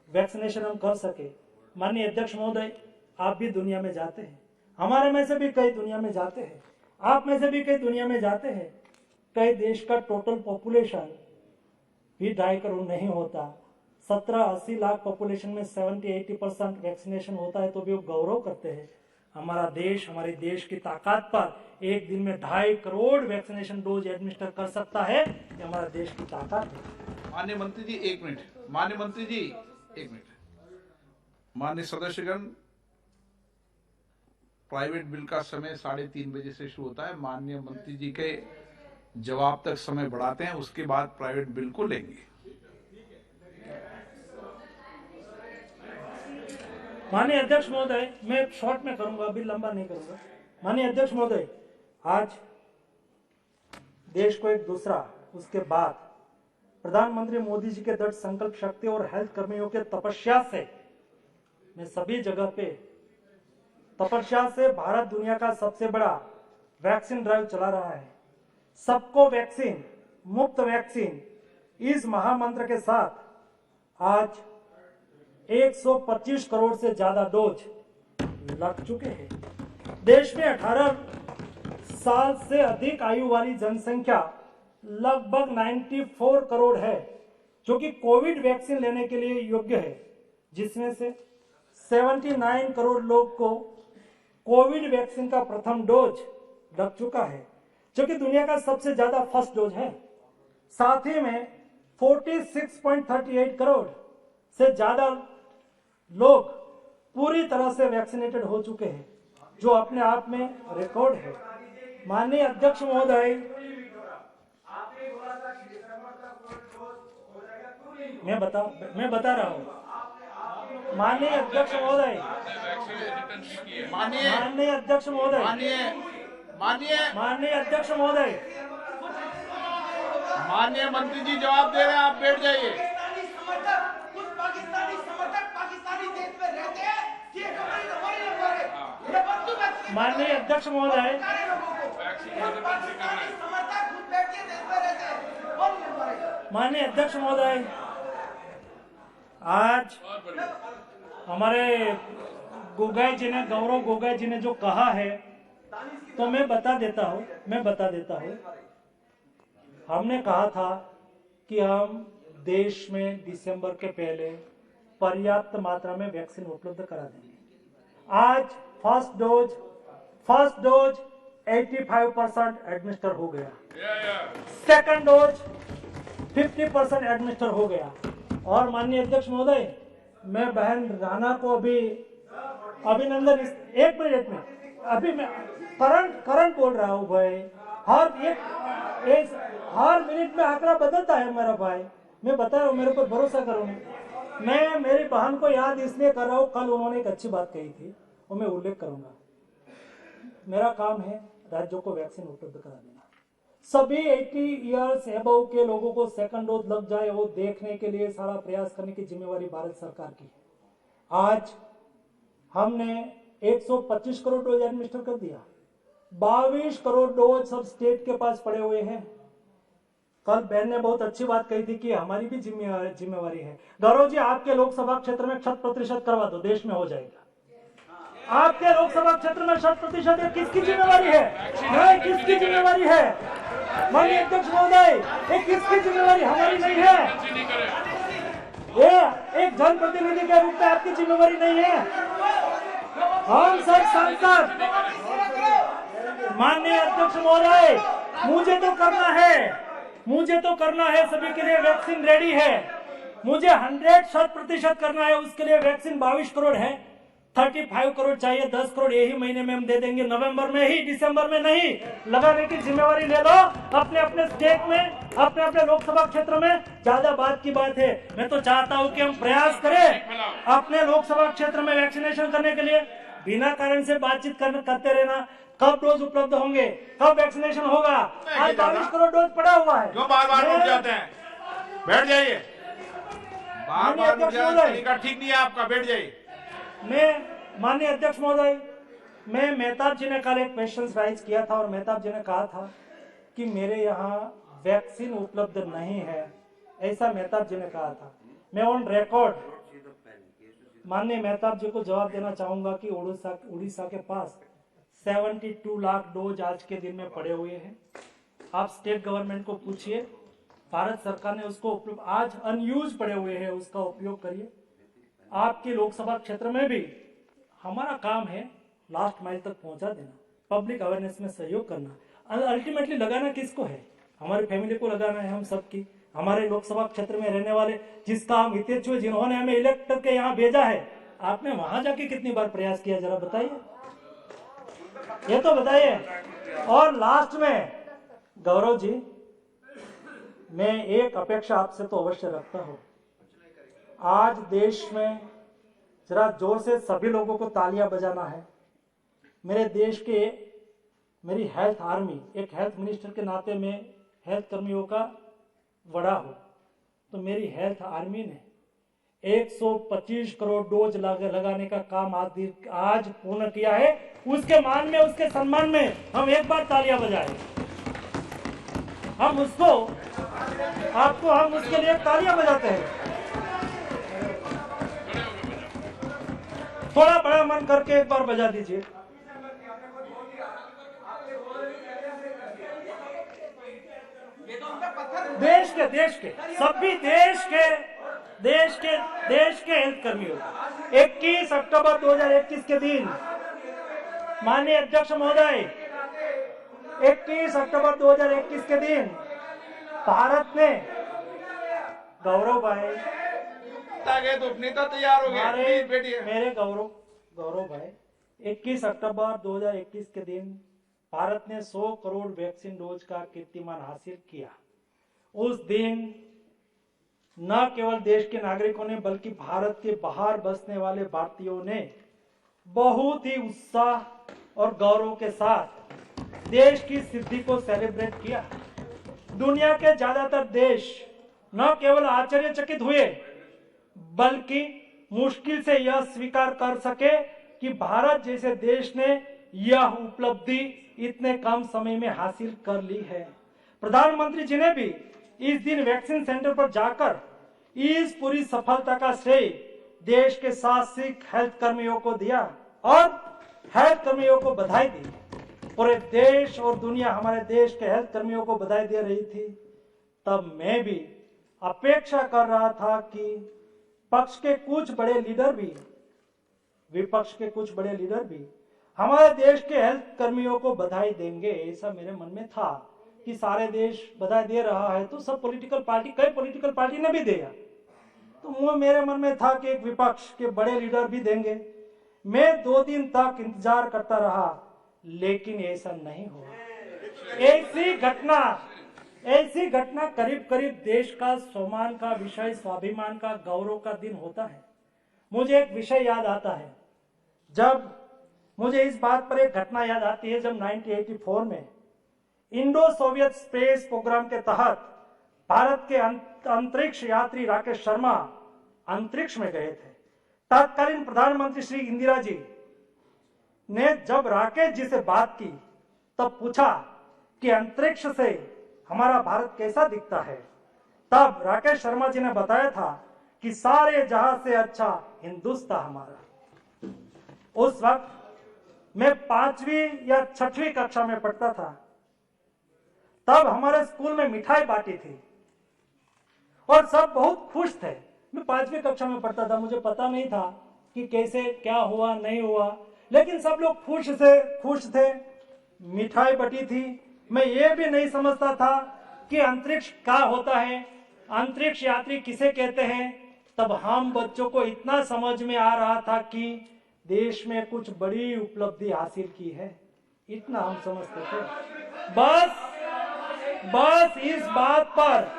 वैक्सीनेशन हम कर सके। माननीय अध्यक्ष महोदय, आप भी दुनिया में जाते हैं, हमारे में से भी कई दुनिया में जाते हैं, आप में से भी कई दुनिया में जाते हैं। कई देश का टोटल पॉपुलेशन भी 2.5 करोड़ नहीं होता। 17-80 लाख पॉपुलेशन में 70-80% वैक्सीनेशन होता है, तो भी वो गौरव करते हैं। हमारा देश, हमारे देश की ताकत पर एक दिन में 2.5 करोड़ वैक्सीनेशन डोज एडमिनिस्टर कर सकता है, ये हमारा देश की ताकत है। माननीय मंत्री जी 1 मिनट, माननीय मंत्री जी 1 मिनट। माननीय सदस्यगण, प्राइवेट बिल का समय 3:30 बजे से शुरू होता है। माननीय मंत्री जी के जवाब तक समय बढ़ाते हैं, उसके बाद प्राइवेट बिल को लेंगे। माननीय अध्यक्ष महोदय, मैं शॉर्ट में करूंगा, अभी लंबा नहीं करूंगा। माननीय अध्यक्ष महोदय, आज देश को एक दूसरा, उसके बाद प्रधानमंत्री मोदी जी के दृढ़ संकल्प शक्ति और हेल्थ कर्मियों के तपस्या से, मैं सभी जगह पे तपस्या से भारत दुनिया का सबसे बड़ा वैक्सीन ड्राइव चला रहा है। सबको वैक्सीन, मुफ्त वैक्सीन, इस महामंत्र के साथ आज 125 करोड़ से ज्यादा डोज लग चुके हैं। देश में 18 साल से अधिक आयु वाली जनसंख्या लगभग 94 करोड़ है, जो कि कोविड वैक्सीन लेने के लिए योग्य है, जिसमें से 79 करोड़ लोग को कोविड वैक्सीन का प्रथम डोज लग चुका है, जो कि दुनिया का सबसे ज्यादा फर्स्ट डोज है। साथ ही में 46.38 करोड़ से ज्यादा लोग पूरी तरह से वैक्सीनेटेड हो चुके हैं, जो अपने आप में रिकॉर्ड है। माननीय अध्यक्ष महोदय, मैं बता रहा हूँ। माननीय अध्यक्ष महोदय, मानिए माननीय अध्यक्ष महोदय, मानिए मानिए माननीय अध्यक्ष महोदय, माननीय मंत्री जी जवाब दे रहे हैं, आप बैठ जाइए। पाकिस्तानी समर्थक, कुछ पाकिस्तानी समर्थक पाकिस्तानी देश में रहते हैं, ये हमारी हमारी लगवा रहे। ये बंदूक अच्छी माननीय अध्यक्ष महोदय, सरकारी लोगों को, कुछ पाकिस्तानी समर्थक खुद बैठ के देश में रहते हैं, और नहीं लगवा रहे। माननीय अध्यक्ष महोदय, आज हमारे गोगाई जी ने, गौरव गोगाई जी ने जो कहा है, तो मैं बता देता हूँ। हमने कहा था कि हम देश में दिसंबर के पहले पर्याप्त मात्रा में वैक्सीन उपलब्ध करा देंगे। आज फर्स्ट डोज 85% एडमिनिस्टर हो गया, सेकंड डोज 50% एडमिनिस्टर हो गया। और माननीय अध्यक्ष महोदय, मैं बहन राणा को अभी अभिनंदन, एक मिनट में, अभी मैं करंट बोल रहा हूँ भाई। हर मिनट में आंकड़ा बदलता है मेरा भाई, मैं बता रहा हूँ, मेरे पर भरोसा करो। मैं मेरी बहन को याद इसलिए कर रहा हूँ, कल उन्होंने एक अच्छी बात कही थी और मैं उल्लेख करूंगा। मेरा काम है राज्यों को वैक्सीन उपलब्ध करा देना। सभी 80 इयर्स एबव के लोगों को सेकंड डोज लग जाए, वो देखने के लिए सारा प्रयास करने की जिम्मेवारी भारत सरकार की है। आज हमने 125 करोड़ डोज एडमिनिस्टर कर दिया, 22 करोड़ डोज सब स्टेट के पास पड़े हुए हैं। कल बहन ने बहुत अच्छी बात कही थी कि हमारी भी जिम्मेवारी है। गौरव जी, आपके लोकसभा क्षेत्र में 100% करवा दो, देश में हो जाएगा। आपके लोकसभा क्षेत्र में 100% किसकी जिम्मेवारी है? नहीं, किसकी जिम्मेवारी है? माननीय अध्यक्ष महोदय, ये किसकी जिम्मेवारी? हमारी नहीं है। ये एक जनप्रतिनिधि के रूप में आपकी जिम्मेवारी नहीं है। हम सब सांसद, माननीय अध्यक्ष महोदय, मुझे तो करना है, सभी के लिए वैक्सीन रेडी है। मुझे 100% करना है, उसके लिए वैक्सीन 22 करोड़ है, 35 करोड़ चाहिए, 10 करोड़ यही महीने में हम दे देंगे, नवंबर में ही, दिसंबर में नहीं। लगाने की जिम्मेवारी ले लो अपने अपने स्टेट में, अपने अपने लोकसभा क्षेत्र में। ज्यादा बात की बात है। मैं तो चाहता हूं कि हम प्रयास करें अपने लोकसभा क्षेत्र में वैक्सीनेशन करने के लिए। बिना कारण से बातचीत करते रहना, कब डोज उपलब्ध होंगे, कब वैक्सीनेशन होगा। आज 22 करोड़ डोज पड़ा हुआ है। क्यों बार-बार उठ जाते हैं? बैठ जाइए। बार-बार उठ जाना तरीका ठीक नहीं है आपका, बैठ जाइए। मैं माननीय अध्यक्ष महोदय, मैं मेहताब जी ने कल एक क्वेश्चन राइज किया था और मेहताब जी ने कहा था कि मेरे यहाँ वैक्सीन उपलब्ध नहीं है, ऐसा मेहताब जी ने कहा था। मैं ऑन रिकॉर्ड माननीय मेहताब जी को जवाब देना चाहूंगा कि उड़ीसा के पास 72 लाख डोज आज के दिन में पड़े हुए हैं। आप स्टेट गवर्नमेंट को पूछिए, भारत सरकार ने उसको आज अनयूज पड़े हुए हैं, उसका उपयोग करिए। आपके लोकसभा क्षेत्र में भी हमारा काम है लास्ट माइल तक पहुंचा देना, पब्लिक अवेयरनेस में सहयोग करना। अल्टीमेटली लगाना किसको है? हमारी फैमिली को लगाना है, हम सबकी। हमारे लोकसभा क्षेत्र में रहने वाले, जिसका हम हितेच्छ हुए, जिन्होंने हमें इलेक्ट करके यहाँ भेजा है, आपने वहां जाके कितनी बार प्रयास किया, जरा बताइए, ये तो बताइए। और लास्ट में गौरव जी, मैं एक अपेक्षा आपसे तो अवश्य रखता हूं। आज देश में जरा जोर से सभी लोगों को तालियां बजाना है। मेरे देश के, मेरी हेल्थ आर्मी, एक हेल्थ मिनिस्टर के नाते में हेल्थ कर्मियों का वड़ा हूं, तो मेरी हेल्थ आर्मी ने 125 करोड़ डोज लगाने का काम आज पूर्ण किया है। उसके मान में, उसके सम्मान में हम एक बार तालियां बजाएं। हम उसके लिए तालियां बजाते हैं। थोड़ा बड़ा मन करके एक बार बजा दीजिए। देश के सभी देश के हेल्थ कर्मियों, 21 अक्टूबर 2021 के दिन, माननीय अध्यक्ष महोदय, 21 अक्टूबर 2021 के दिन भारत ने, गौरव भाई, तो नेता तैयार हो गए, मेरे गौरव भाई, 21 अक्टूबर 2021 के दिन भारत ने 100 करोड़ वैक्सीन डोज का कीर्तिमान हासिल किया। उस दिन न केवल देश के नागरिकों ने बल्कि भारत के बाहर बसने वाले भारतीयों ने बहुत ही उत्साह और गौरव के साथ देश की सिद्धि को सेलिब्रेट किया। दुनिया के ज्यादातर देश न केवल आश्चर्यचकित हुए बल्कि मुश्किल से यह स्वीकार कर सके कि भारत जैसे देश ने यह उपलब्धि इतने कम समय में हासिल कर ली है। प्रधानमंत्री जी ने भी इस दिन वैक्सीन सेंटर पर जाकर इस पूरी सफलता का श्रेय देश के साहसिक हेल्थ कर्मियों को दिया और हेल्थ कर्मियों को बधाई दी। पूरे देश और दुनिया हमारे देश के हेल्थ कर्मियों को बधाई दे रही थी। तब मैं भी अपेक्षा कर रहा था कि पक्ष के कुछ बड़े लीडर भी, विपक्ष के कुछ बड़े लीडर भी हमारे देश के हेल्थ कर्मियों को बधाई देंगे। ऐसा मेरे मन में था कि सारे देश बधाई दे रहा है तो सब पॉलिटिकल पार्टी, कई पॉलिटिकल पार्टी ने भी दिया, तो मेरे मन में था कि एक विपक्ष के बड़े लीडर भी देंगे। मैं 2 दिन तक इंतजार करता रहा, लेकिन ऐसा नहीं हुआ। ऐसी घटना करीब करीब देश का सम्मान का विषय, स्वाभिमान का, गौरव का दिन होता है। मुझे एक विषय याद आता है, जब मुझे इस बात पर एक घटना याद आती है जब 1984 में इंडो सोवियत स्पेस प्रोग्राम के तहत भारत के अंतरिक्ष यात्री राकेश शर्मा अंतरिक्ष में गए थे। तत्कालीन प्रधानमंत्री श्री इंदिरा जी ने जब राकेश जी से बात की तब पूछा कि अंतरिक्ष से हमारा भारत कैसा दिखता है। तब राकेश शर्मा जी ने बताया था कि सारे जहां से अच्छा हिंदुस्तान हमारा। उस वक्त मैं 5वीं या 6वीं कक्षा में पढ़ता था। तब हमारे स्कूल में मिठाई बांटी थी और सब बहुत खुश थे। मैं 5वीं कक्षा में पढ़ता था, मुझे पता नहीं था कि कैसे क्या हुआ नहीं हुआ, लेकिन सब लोग खुश थे। मिठाई बटी थी। मैं ये भी नहीं समझता था कि अंतरिक्ष क्या होता है, अंतरिक्ष यात्री किसे कहते हैं। तब हम बच्चों को इतना समझ में आ रहा था कि देश में कुछ बड़ी उपलब्धि हासिल की है, इतना हम समझते थे। बस इस बात पर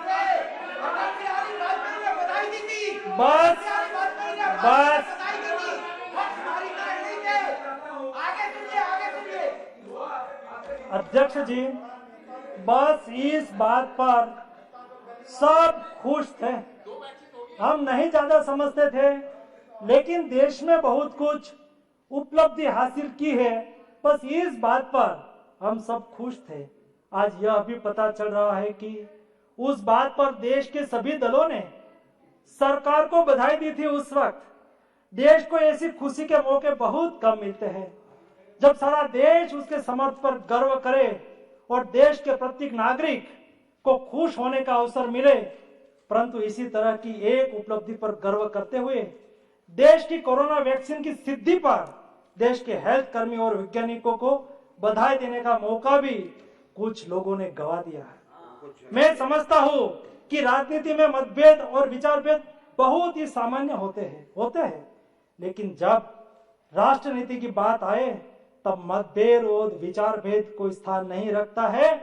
अध्यक्ष जी, बस इस बात पर सब खुश थे। हम नहीं ज्यादा समझते थे, लेकिन देश में बहुत कुछ उपलब्धि हासिल की है, बस इस बात पर हम सब खुश थे। आज यह भी पता चल रहा है कि उस बात पर देश के सभी दलों ने सरकार को बधाई दी थी। उस वक्त देश को ऐसी खुशी के मौके बहुत कम मिलते हैं जब सारा देश उसके समर्थ पर गर्व करे और देश के प्रत्येक नागरिक को खुश होने का अवसर मिले। परंतु इसी तरह की एक उपलब्धि पर गर्व करते हुए देश की कोरोना वैक्सीन की सिद्धि पर देश के हेल्थ कर्मी और वैज्ञानिकों को बधाई देने का मौका भी कुछ लोगों ने गवा दिया है। मैं समझता हूं कि राजनीति में मतभेद और विचार भेद बहुत ही सामान्य होते हैं, लेकिन जब राष्ट्र नीति की बात आए तब मतभेद और विचार भेद को स्थान नहीं रखता है।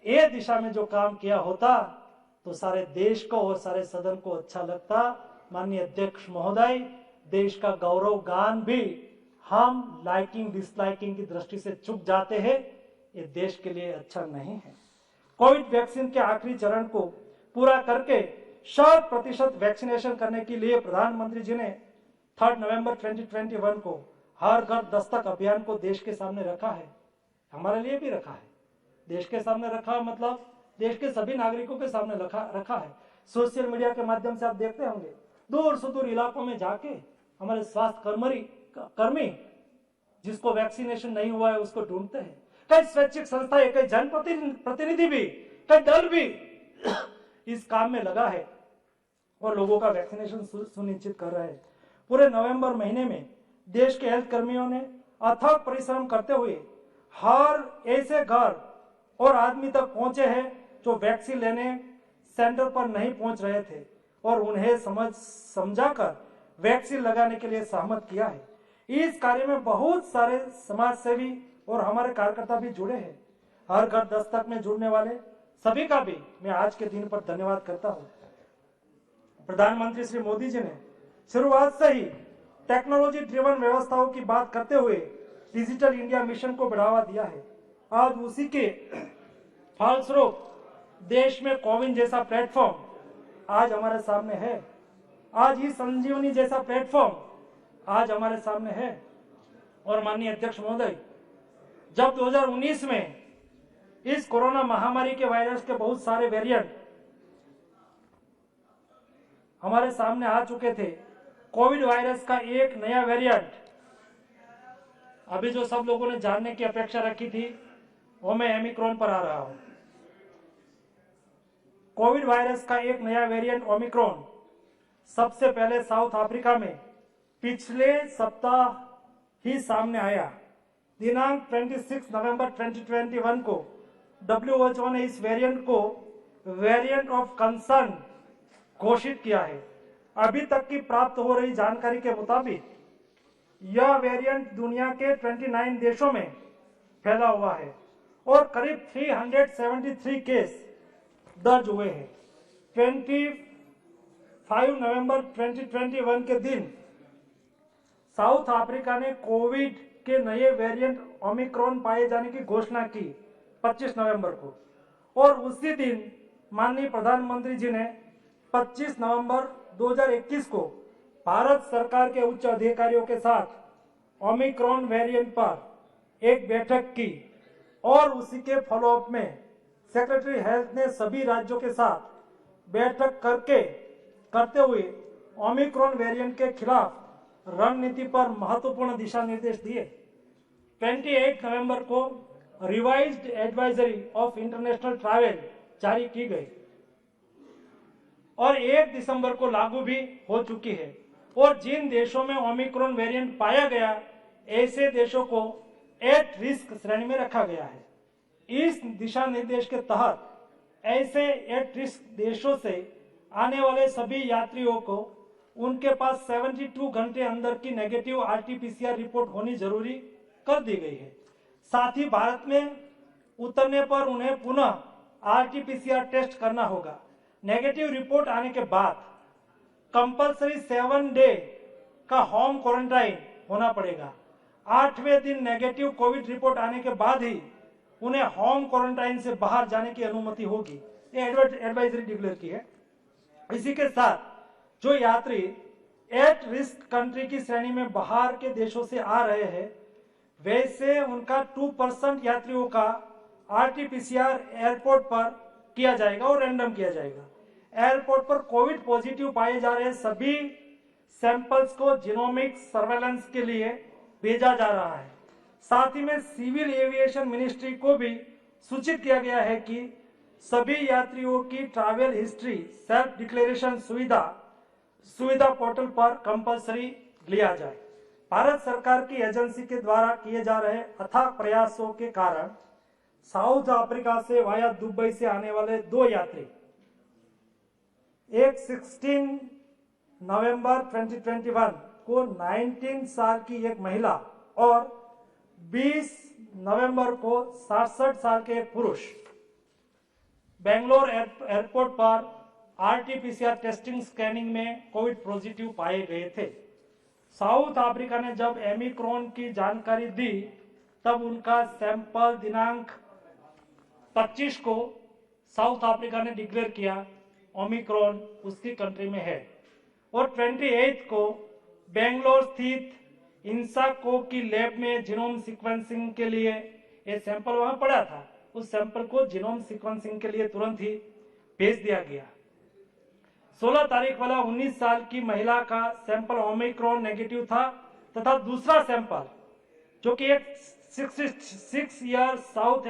ये दिशा में जो काम किया होता तो सारे देश को और सारे सदन को अच्छा लगता। माननीय अध्यक्ष महोदय, देश का गौरव गान भी हम लाइकिंग डिसलाइकिंग की दृष्टि से चुप जाते हैं, ये देश के लिए अच्छा नहीं है। कोविड वैक्सीन के आखिरी चरण को पूरा करके 100% वैक्सीनेशन करने के लिए प्रधानमंत्री जी ने 3 नवंबर 2021 को हर घर दस्तक अभियान को देश के सामने रखा है। हमारे लिए भी रखा है, देश के सामने रखा मतलब देश के सभी नागरिकों के सामने रखा है। सोशल मीडिया के माध्यम से आप देखते होंगे, दूर सुदूर इलाकों में जाके हमारे स्वास्थ्य कर्मी जिसको वैक्सीनेशन नहीं हुआ है उसको ढूंढते हैं। कई स्वैच्छिक संस्थाएं, कई जनप्रतिनिधि भी, कई दल भी इस काम में लगा है और लोगों का वैक्सीनेशन सुनिश्चित कर रहे हैं। पूरे नवंबर महीने में देश के हेल्थ कर्मियों ने अथक परिश्रम करते हुए हर ऐसे घर और आदमी तक पहुंचे हैं जो वैक्सीन लेने सेंटर पर नहीं पहुंच रहे थे और उन्हें समझाकर वैक्सीन लगाने के लिए सहमत किया है। इस कार्य में बहुत सारे समाज सेवी और हमारे कार्यकर्ता भी जुड़े हैं। हर घर दस्तक में जुड़ने वाले सभी का भी मैं आज के दिन पर धन्यवाद करता हूं। प्रधानमंत्री श्री मोदी जी ने शुरुआत से ही टेक्नोलॉजी ड्रिवन व्यवस्थाओं की बात करते हुए डिजिटल इंडिया मिशन को बढ़ावा दिया है। आज उसी के फलस्वरूप देश में कोविन जैसा प्लेटफॉर्म आज हमारे सामने है। आज ही संजीवनी जैसा प्लेटफॉर्म आज हमारे सामने है। और माननीय अध्यक्ष महोदय, जब 2019 में इस कोरोना महामारी के वायरस के बहुत सारे वेरिएंट हमारे सामने आ चुके थे, कोविड वायरस का एक नया वेरिएंट अभी जो सब लोगों ने जानने की अपेक्षा रखी थी वो मैं ओमिक्रॉन पर आ रहा हूं। कोविड वायरस का एक नया वेरिएंट ओमिक्रॉन सबसे पहले साउथ अफ्रीका में पिछले सप्ताह ही सामने आया। दिनांक 26 नवंबर 2021 को WHO ने इस वेरिएंट को वेरिएंट ऑफ कंसर्न घोषित किया है। अभी तक की प्राप्त हो रही जानकारी के मुताबिक यह वेरिएंट दुनिया के 29 देशों में फैला हुआ है और करीब 373 केस दर्ज हुए हैं। 25 नवंबर 2021 के दिन साउथ अफ्रीका ने कोविड के नए वेरिएंट ओमिक्रॉन पाए जाने की घोषणा की 25 नवंबर को, और उसी दिन माननीय प्रधानमंत्री जी ने 25 नवंबर 2021 को भारत सरकार के उच्च अधिकारियों के साथ ओमिक्रॉन वेरिएंट पर एक बैठक की और उसी के फॉलोअप में सेक्रेटरी हेल्थ ने सभी राज्यों के साथ बैठक करते हुए ओमिक्रॉन वेरिएंट के खिलाफ रणनीति पर महत्वपूर्ण दिशा निर्देश दिए। 28 नवंबर को revised advisory of international travel जारी की गई और 1 दिसंबर को लागू भी हो चुकी है। और जिन देशों में ओमिक्रॉन वेरिएंट पाया गया, ऐसे देशों को एट रिस्क श्रेणी में रखा गया है। इस दिशा निर्देश के तहत ऐसे एट रिस्क देशों से आने वाले सभी यात्रियों को उनके पास 72 घंटे अंदर की नेगेटिव RT-PCR रिपोर्ट होनी जरूरी कर दी गई है। साथ ही भारत में उतरने पर उन्हें पुनः RT-PCR टेस्ट करना होगा। नेगेटिव रिपोर्ट आने के बाद कंपलसरी 7 डे का होम क्वारंटाइन होना पड़ेगा। 8वें दिन नेगेटिव कोविड रिपोर्ट आने के बाद ही उन्हें होम क्वारंटाइन से बाहर जाने की अनुमति होगी। ये एडवाइजरी डिक्लेयर की है। इसी के साथ जो यात्री एट रिस्क कंट्री की श्रेणी में बाहर के देशों से आ रहे हैं, वैसे उनका 2% यात्रियों का RT-PCR एयरपोर्ट पर किया जाएगा और रैंडम किया जाएगा। एयरपोर्ट पर कोविड पॉजिटिव पाए जा रहे सभी सैंपल्स को जीनोमिक सर्वेलेंस के लिए भेजा जा रहा है। साथ ही में सिविल एविएशन मिनिस्ट्री को भी सूचित किया गया है कि सभी यात्रियों की ट्रैवल हिस्ट्री सेल्फ डिक्लेरेशन सुविधा पोर्टल पर कंपलसरी लिया जाए। भारत सरकार की एजेंसी के द्वारा किए जा रहे अथक प्रयासों के कारण साउथ अफ्रीका से वाया दुबई से आने वाले 2 यात्री, एक 16 नवंबर 2021 को 19 साल की एक महिला और 20 नवंबर को 67 साल के एक पुरुष बेंगलोर एयरपोर्ट पर RT-PCR टेस्टिंग स्कैनिंग में कोविड पॉजिटिव पाए गए थे। साउथ अफ्रीका ने जब ओमिक्रॉन की जानकारी दी तब उनका सैंपल दिनांक 25 को साउथ अफ्रीका ने डिक्लेयर किया ओमिक्रॉन उसकी कंट्री में है, और 28 को बेंगलोर स्थित इंसाको की लैब में जीनोम सीक्वेंसिंग के लिए ये सैंपल वहां पड़ा था। उस सैंपल को जीनोम सीक्वेंसिंग के लिए तुरंत ही भेज दिया गया। 16 तारीख वाला 19 साल की महिला का सैंपल ओमिक्रॉन नेगेटिव था तथा दूसरा सैंपल जो कि एक 66 ईयर साउथ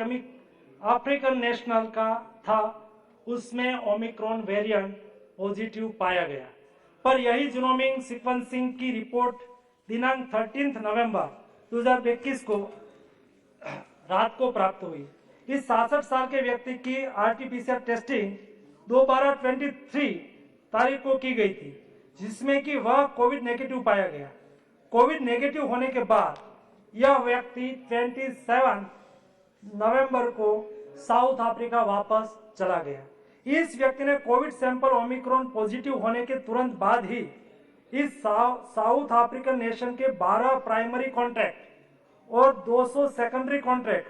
अफ्रीकन नेशनल का था, उसमें ओमिक्रॉन वेरिएंट पॉजिटिव पाया गया। पर यही जीनोमिक सीक्वेंसिंग की रिपोर्ट दिनांक 13 नवंबर 2021 को रात को प्राप्त हुई। इस 66 साल के व्यक्ति की RT-PCR टेस्टिंग 2/12/23 तारीख को की गई थी, जिसमें कि वह कोविड नेगेटिव पाया गया। कोविड नेगेटिव होने के बाद यह व्यक्ति 27 नवंबर को साउथ अफ्रीका वापस चला गया। इस व्यक्ति ने कोविड सैंपल ओमिक्रॉन पॉजिटिव होने के तुरंत बाद ही इस साउथ अफ्रीकन नेशन के 12 प्राइमरी कॉन्ट्रैक्ट और 200 सेकेंडरी कॉन्ट्रैक्ट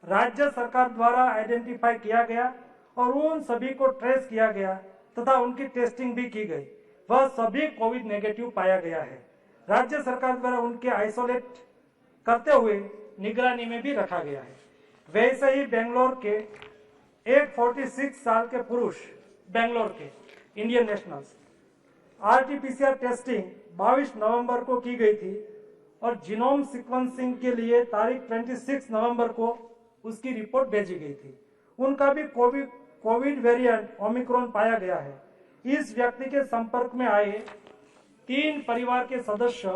राज्य सरकार द्वारा आइडेंटिफाई किया गया और उन सभी को ट्रेस किया गया तथा उनकी टेस्टिंग भी की गई। वह सभी कोविड नेगेटिव पाया गया है। राज्य सरकार द्वारा उनके आइसोलेट करते हुए निगरानी में भी रखा गया है। वैसे ही बेंगलोर के एक 46 साल के पुरुष, बेंगलोर के इंडियन नेशनल्स, आरटीपीसीआर टेस्टिंग 22 नवंबर को की गई थी और जीनोम सीक्वेंसिंग के लिए तारीख 26 नवंबर को उसकी रिपोर्ट भेजी गई थी। उनका भी कोविड वेरिएंट ओमिक्रॉन पाया गया है। इस व्यक्ति के संपर्क में आए 3 परिवार के सदस्य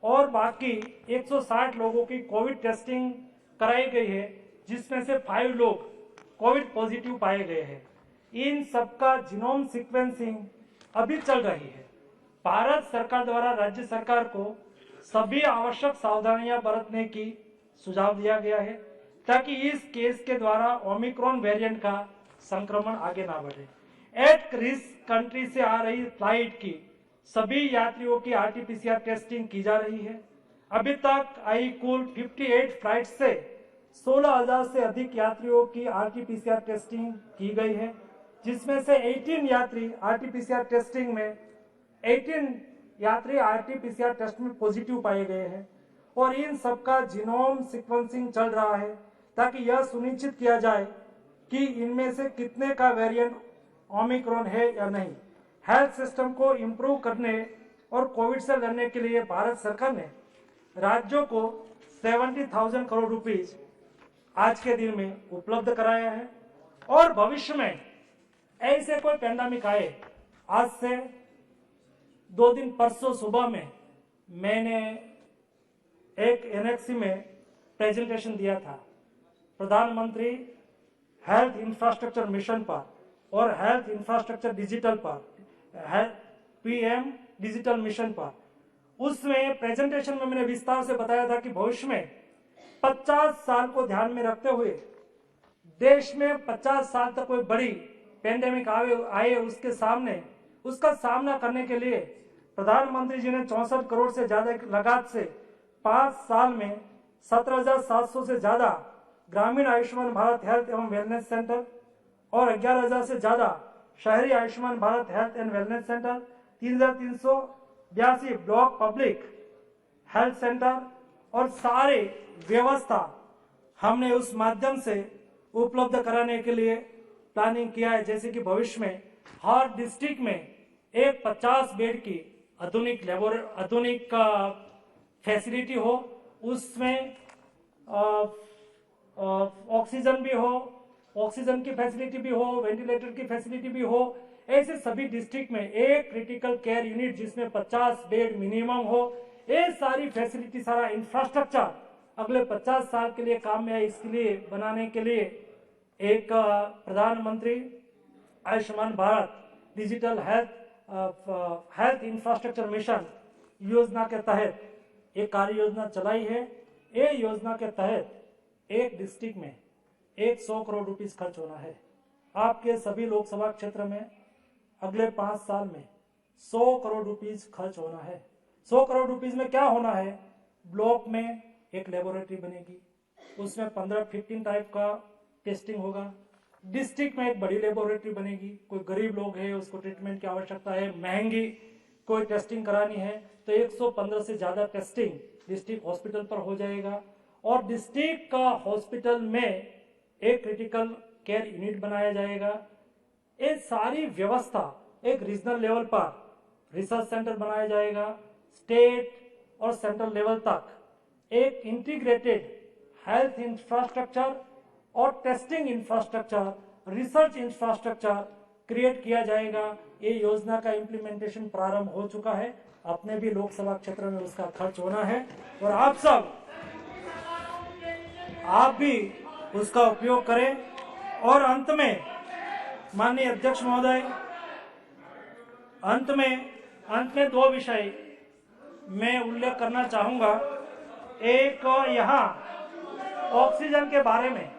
और बाकी 160 लोगों की कोविड टेस्टिंग कराई गई है, जिसमें से 5 लोग कोविड पॉजिटिव पाए गए हैं। इन सबका जीनोम सीक्वेंसिंग अभी चल रही है। भारत सरकार द्वारा राज्य सरकार को सभी आवश्यक सावधानियां बरतने की सुझाव दिया गया है ताकि इस केस के द्वारा ओमिक्रॉन वेरिएंट का संक्रमण आगे ना बढ़े। एट रिस्क कंट्री से आ रही फ्लाइट की सभी यात्रियों की आरटीपीसीआर टेस्टिंग की जा रही है। अभी तक आई कुल 58 फ्लाइट से 16,000 से अधिक यात्रियों की आरटीपीसीआर टेस्टिंग की गई है, जिसमें से 18 यात्री आरटीपीसीआर टेस्टिंग में 18 यात्री आरटीपीसीआर टेस्ट में पॉजिटिव पाए गए हैं और इन सबका जीनोम सीक्वेंसिंग चल रहा है ताकि यह सुनिश्चित किया जाए कि इनमें से कितने का वेरिएंट ओमिक्रॉन है या नहीं। हेल्थ सिस्टम को इम्प्रूव करने और कोविड से लड़ने के लिए भारत सरकार ने राज्यों को 70,000 करोड़ रुपीज आज के दिन में उपलब्ध कराया है और भविष्य में ऐसे कोई पैंडेमिक आए, आज से 2 दिन परसों सुबह में मैंने एक एनएक्सी में प्रेजेंटेशन दिया था प्रधानमंत्री हेल्थ इंफ्रास्ट्रक्चर मिशन पर और हेल्थ इंफ्रास्ट्रक्चर डिजिटल पर, पीएम डिजिटल मिशन पर। उसमें प्रेजेंटेशन में मैंने विस्तार से बताया था कि भविष्य में 50 साल को ध्यान में रखते हुए देश में 50 साल तक कोई बड़ी पेंडेमिक आए उसका सामना करने के लिए प्रधानमंत्री जी ने 64 करोड़ से ज्यादा लागत से 5 साल में 17,700 से ज्यादा ग्रामीण आयुष्मान भारत हेल्थ एवं वेलनेस सेंटर और 11,000 से ज्यादा शहरी Ayushman Bharat health and wellness centre, 3,382 block public health centre और सारे व्यवस्था हमने उस माध्यम से उपलब्ध कराने के लिए प्लानिंग किया है। जैसे कि भविष्य में हर डिस्ट्रिक्ट में एक 50 बेड की आधुनिक फैसिलिटी हो, उसमें ऑक्सीजन भी हो, ऑक्सीजन की फैसिलिटी भी हो, वेंटिलेटर की फैसिलिटी भी हो। ऐसे सभी डिस्ट्रिक्ट में एक क्रिटिकल केयर यूनिट जिसमें 50 बेड मिनिमम हो। ये सारी फैसिलिटी, सारा इंफ्रास्ट्रक्चर अगले 50 साल के लिए काम में आए, इसके लिए बनाने के लिए एक प्रधानमंत्री Ayushman Bharat digital health infrastructure mission योजना के तहत एक कार्य योजना चलाई है। ये योजना के तहत एक डिस्ट्रिक्ट में 100 करोड़ रुपीस खर्च होना है। आपके सभी लोकसभा क्षेत्र में अगले 5 साल में 100 करोड़ रुपीस खर्च होना है। 100 करोड़ रुपीस में क्या होना है? ब्लॉक में एक लेबोरेटरी बनेगी, उसमें 15-15 टाइप का टेस्टिंग होगा। डिस्ट्रिक्ट में एक बड़ी लेबोरेटरी बनेगी, कोई गरीब लोग है उसको ट्रीटमेंट की आवश्यकता है, महंगी कोई टेस्टिंग करानी है तो 115 से ज्यादा टेस्टिंग डिस्ट्रिक्ट हॉस्पिटल पर हो जाएगा और डिस्ट्रिक्ट का हॉस्पिटल में एक क्रिटिकल केयर यूनिट बनाया जाएगा। ये सारी व्यवस्था एक रीजनल लेवल पर रिसर्च सेंटर बनाया जाएगा। स्टेट और सेंट्रल लेवल तक एक इंटीग्रेटेड हेल्थ इंफ्रास्ट्रक्चर और testing infrastructure, research infrastructure create किया जाएगा। ये योजना का इम्प्लीमेंटेशन प्रारंभ हो चुका है। अपने भी लोकसभा क्षेत्र में उसका खर्च होना है और आप भी उसका उपयोग करें। और अंत में माननीय अध्यक्ष महोदय, अंत में 2 विषय मैं उल्लेख करना चाहूंगा। एक यहाँ ऑक्सीजन के बारे में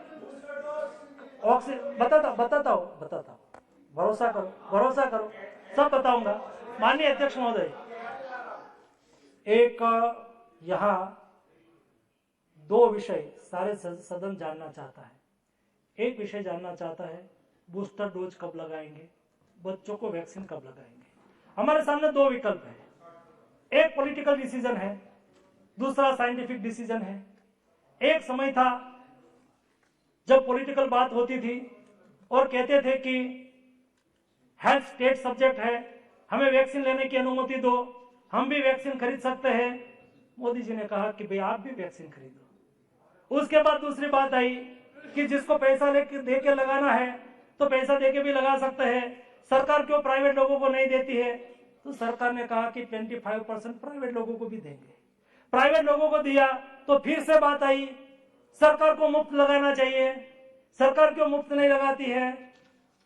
बताता हूँ, भरोसा करो, सब बताऊंगा। माननीय अध्यक्ष महोदय, एक यहाँ दो विषय सारे सदन जानना चाहता है। एक विषय जानना चाहता है बूस्टर डोज कब लगाएंगे, बच्चों को वैक्सीन कब लगाएंगे। हमारे सामने दो विकल्प है, एक पॉलिटिकल डिसीजन है, दूसरा साइंटिफिक डिसीजन है। एक समय था जब पॉलिटिकल बात होती थी और कहते थे कि हेल्थ स्टेट सब्जेक्ट है, हमें वैक्सीन लेने की अनुमति दो, हम भी वैक्सीन खरीद सकते हैं। मोदी जी ने कहा कि भाई आप भी वैक्सीन खरीदो। उसके बाद दूसरी बात आई कि जिसको पैसा दे के लगाना है तो पैसा देके भी लगा सकते हैं, सरकार क्यों प्राइवेट लोगों को नहीं देती है? तो सरकार ने कहा कि 25% प्राइवेट लोगों को भी देंगे। प्राइवेट लोगों को दिया तो फिर से बात आई सरकार को मुफ्त लगाना चाहिए, सरकार क्यों मुफ्त नहीं लगाती है?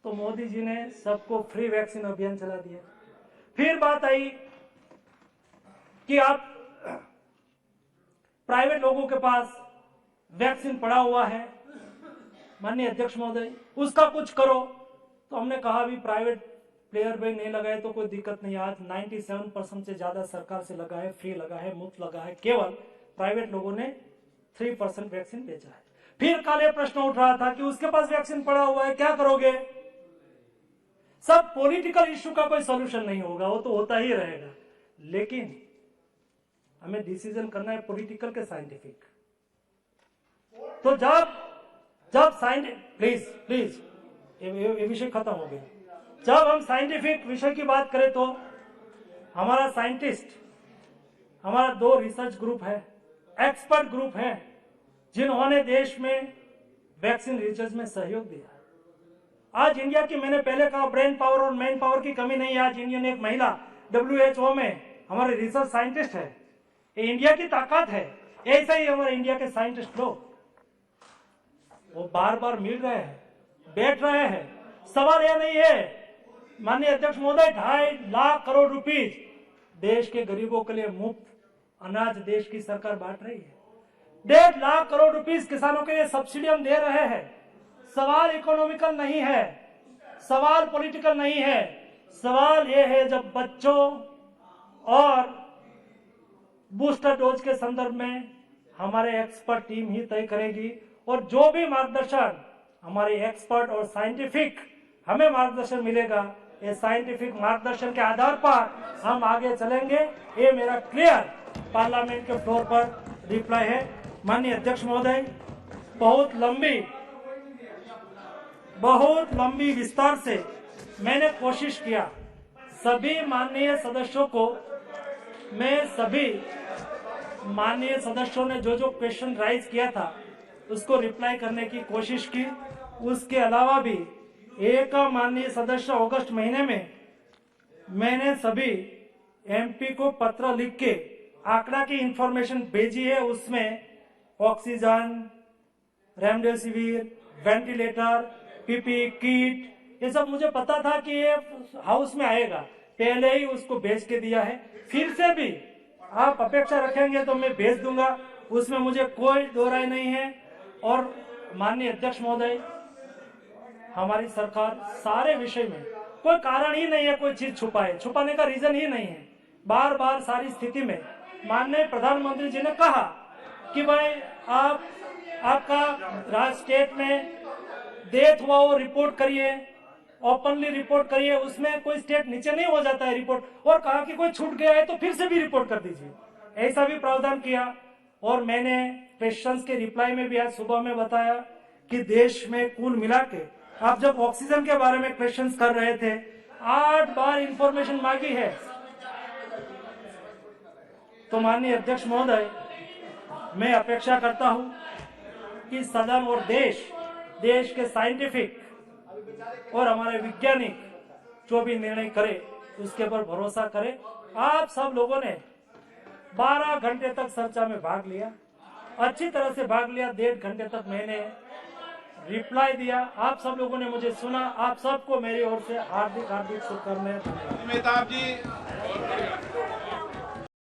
तो मोदी जी ने सबको फ्री वैक्सीन अभियान चला दिया। फिर बात आई कि आप प्राइवेट लोगों के पास वैक्सीन पड़ा हुआ है, माननीय अध्यक्ष महोदय उसका कुछ करो। तो हमने कहा भी प्राइवेट प्लेयर भी नहीं लगाए तो कोई दिक्कत नहीं। आज 97% से ज्यादा सरकार से लगा है, फ्री लगा है, मुफ्त लगा है, केवल प्राइवेट लोगों ने 3% वैक्सीन बेचा है। फिर कल ये प्रश्न उठ रहा था कि उसके पास वैक्सीन पड़ा हुआ है, क्या करोगे? सब पॉलिटिकल इश्यू का कोई सॉल्यूशन नहीं होगा, वो तो होता ही रहेगा, लेकिन हमें डिसीजन करना है पॉलिटिकल के साइंटिफिक। तो जब प्लीज ये विषय खत्म हो गया। जब हम साइंटिफिक विषय की बात करें तो हमारा साइंटिस्ट, हमारा 2 रिसर्च ग्रुप है, एक्सपर्ट ग्रुप है, जिन्होंने देश में वैक्सीन रिसर्च में सहयोग दिया। आज इंडिया की, मैंने पहले कहा, ब्रेन पावर और मैन पावर की कमी नहीं है। आज इंडिया ने एक महिला WHO में हमारे रिसर्च साइंटिस्ट है, ये इंडिया की ताकत है। ऐसा ही हमारे इंडिया के साइंटिस्ट लोग वो बार बार मिल रहे हैं, बैठ रहे हैं। सवाल यह नहीं है माननीय अध्यक्ष महोदय, 2.5 लाख करोड़ रुपीज देश के गरीबों के लिए मुफ्त अनाज देश की सरकार बांट रही है। 1.5 लाख करोड़ रुपीज किसानों के लिए सब्सिडी हम दे रहे हैं। सवाल इकोनॉमिकल नहीं है, सवाल पॉलिटिकल नहीं है, सवाल यह है जब बच्चों और बूस्टर डोज के संदर्भ में हमारे एक्सपर्ट टीम ही तय करेगी, और जो भी मार्गदर्शन हमारे एक्सपर्ट और साइंटिफिक हमें मार्गदर्शन मिलेगा, ये साइंटिफिक मार्गदर्शन के आधार पर हम आगे चलेंगे। ये मेरा क्लियर पार्लियामेंट के फ्लोर पर रिप्लाई है। माननीय अध्यक्ष महोदय, बहुत लंबी विस्तार से मैंने कोशिश किया, सभी माननीय सदस्यों को, मैं सभी माननीय सदस्यों ने जो क्वेश्चन राइज किया था उसको रिप्लाई करने की कोशिश की। उसके अलावा भी एक माननीय सदस्य अगस्त महीने में मैंने सभी MP को पत्र लिख के आंकड़ा की इंफॉर्मेशन भेजी है। उसमें oxygen, remdesivir, ventilator, PPE kit, ये सब मुझे पता था कि ये हाउस में आएगा, पहले ही उसको भेज के दिया है। फिर से भी आप अपेक्षा रखेंगे तो मैं भेज दूंगा, उसमें मुझे कोई दो राय नहीं है। और माननीय अध्यक्ष महोदय, हमारी सरकार सारे विषय में कोई कारण ही नहीं है कोई चीज छुपाने का रीजन ही नहीं है। बार बार सारी स्थिति में माननीय प्रधानमंत्री जी ने कहा कि भाई आपका राज्य स्टेट में डेथ हुआ वो रिपोर्ट करिए, ओपनली रिपोर्ट करिए, उसमें कोई स्टेट नीचे नहीं हो जाता है रिपोर्ट, और कहा कि कोई छूट गया है तो फिर से भी रिपोर्ट कर दीजिए, ऐसा भी प्रावधान किया। और मैंने क्वेश्चंस के रिप्लाई में भी आज सुबह में बताया कि देश में कुल मिला के, आप जब ऑक्सीजन के बारे में क्वेश्चंस कर रहे थे, 8 बार इंफॉर्मेशन मांगी है। तो माननीय अध्यक्ष महोदय, मैं अपेक्षा करता हूं कि सदन और देश के साइंटिफिक और हमारे वैज्ञानिक जो भी निर्णय करे उसके पर भरोसा करे। आप सब लोगों ने 12 घंटे तक चर्चा में भाग लिया, अच्छी तरह से भाग लिया। 1.5 घंटे तक मैंने रिप्लाई दिया, आप सब लोगों ने मुझे सुना। आप सबको मेरी ओर से हार्दिक शुभकामनाएं। मेहताब जी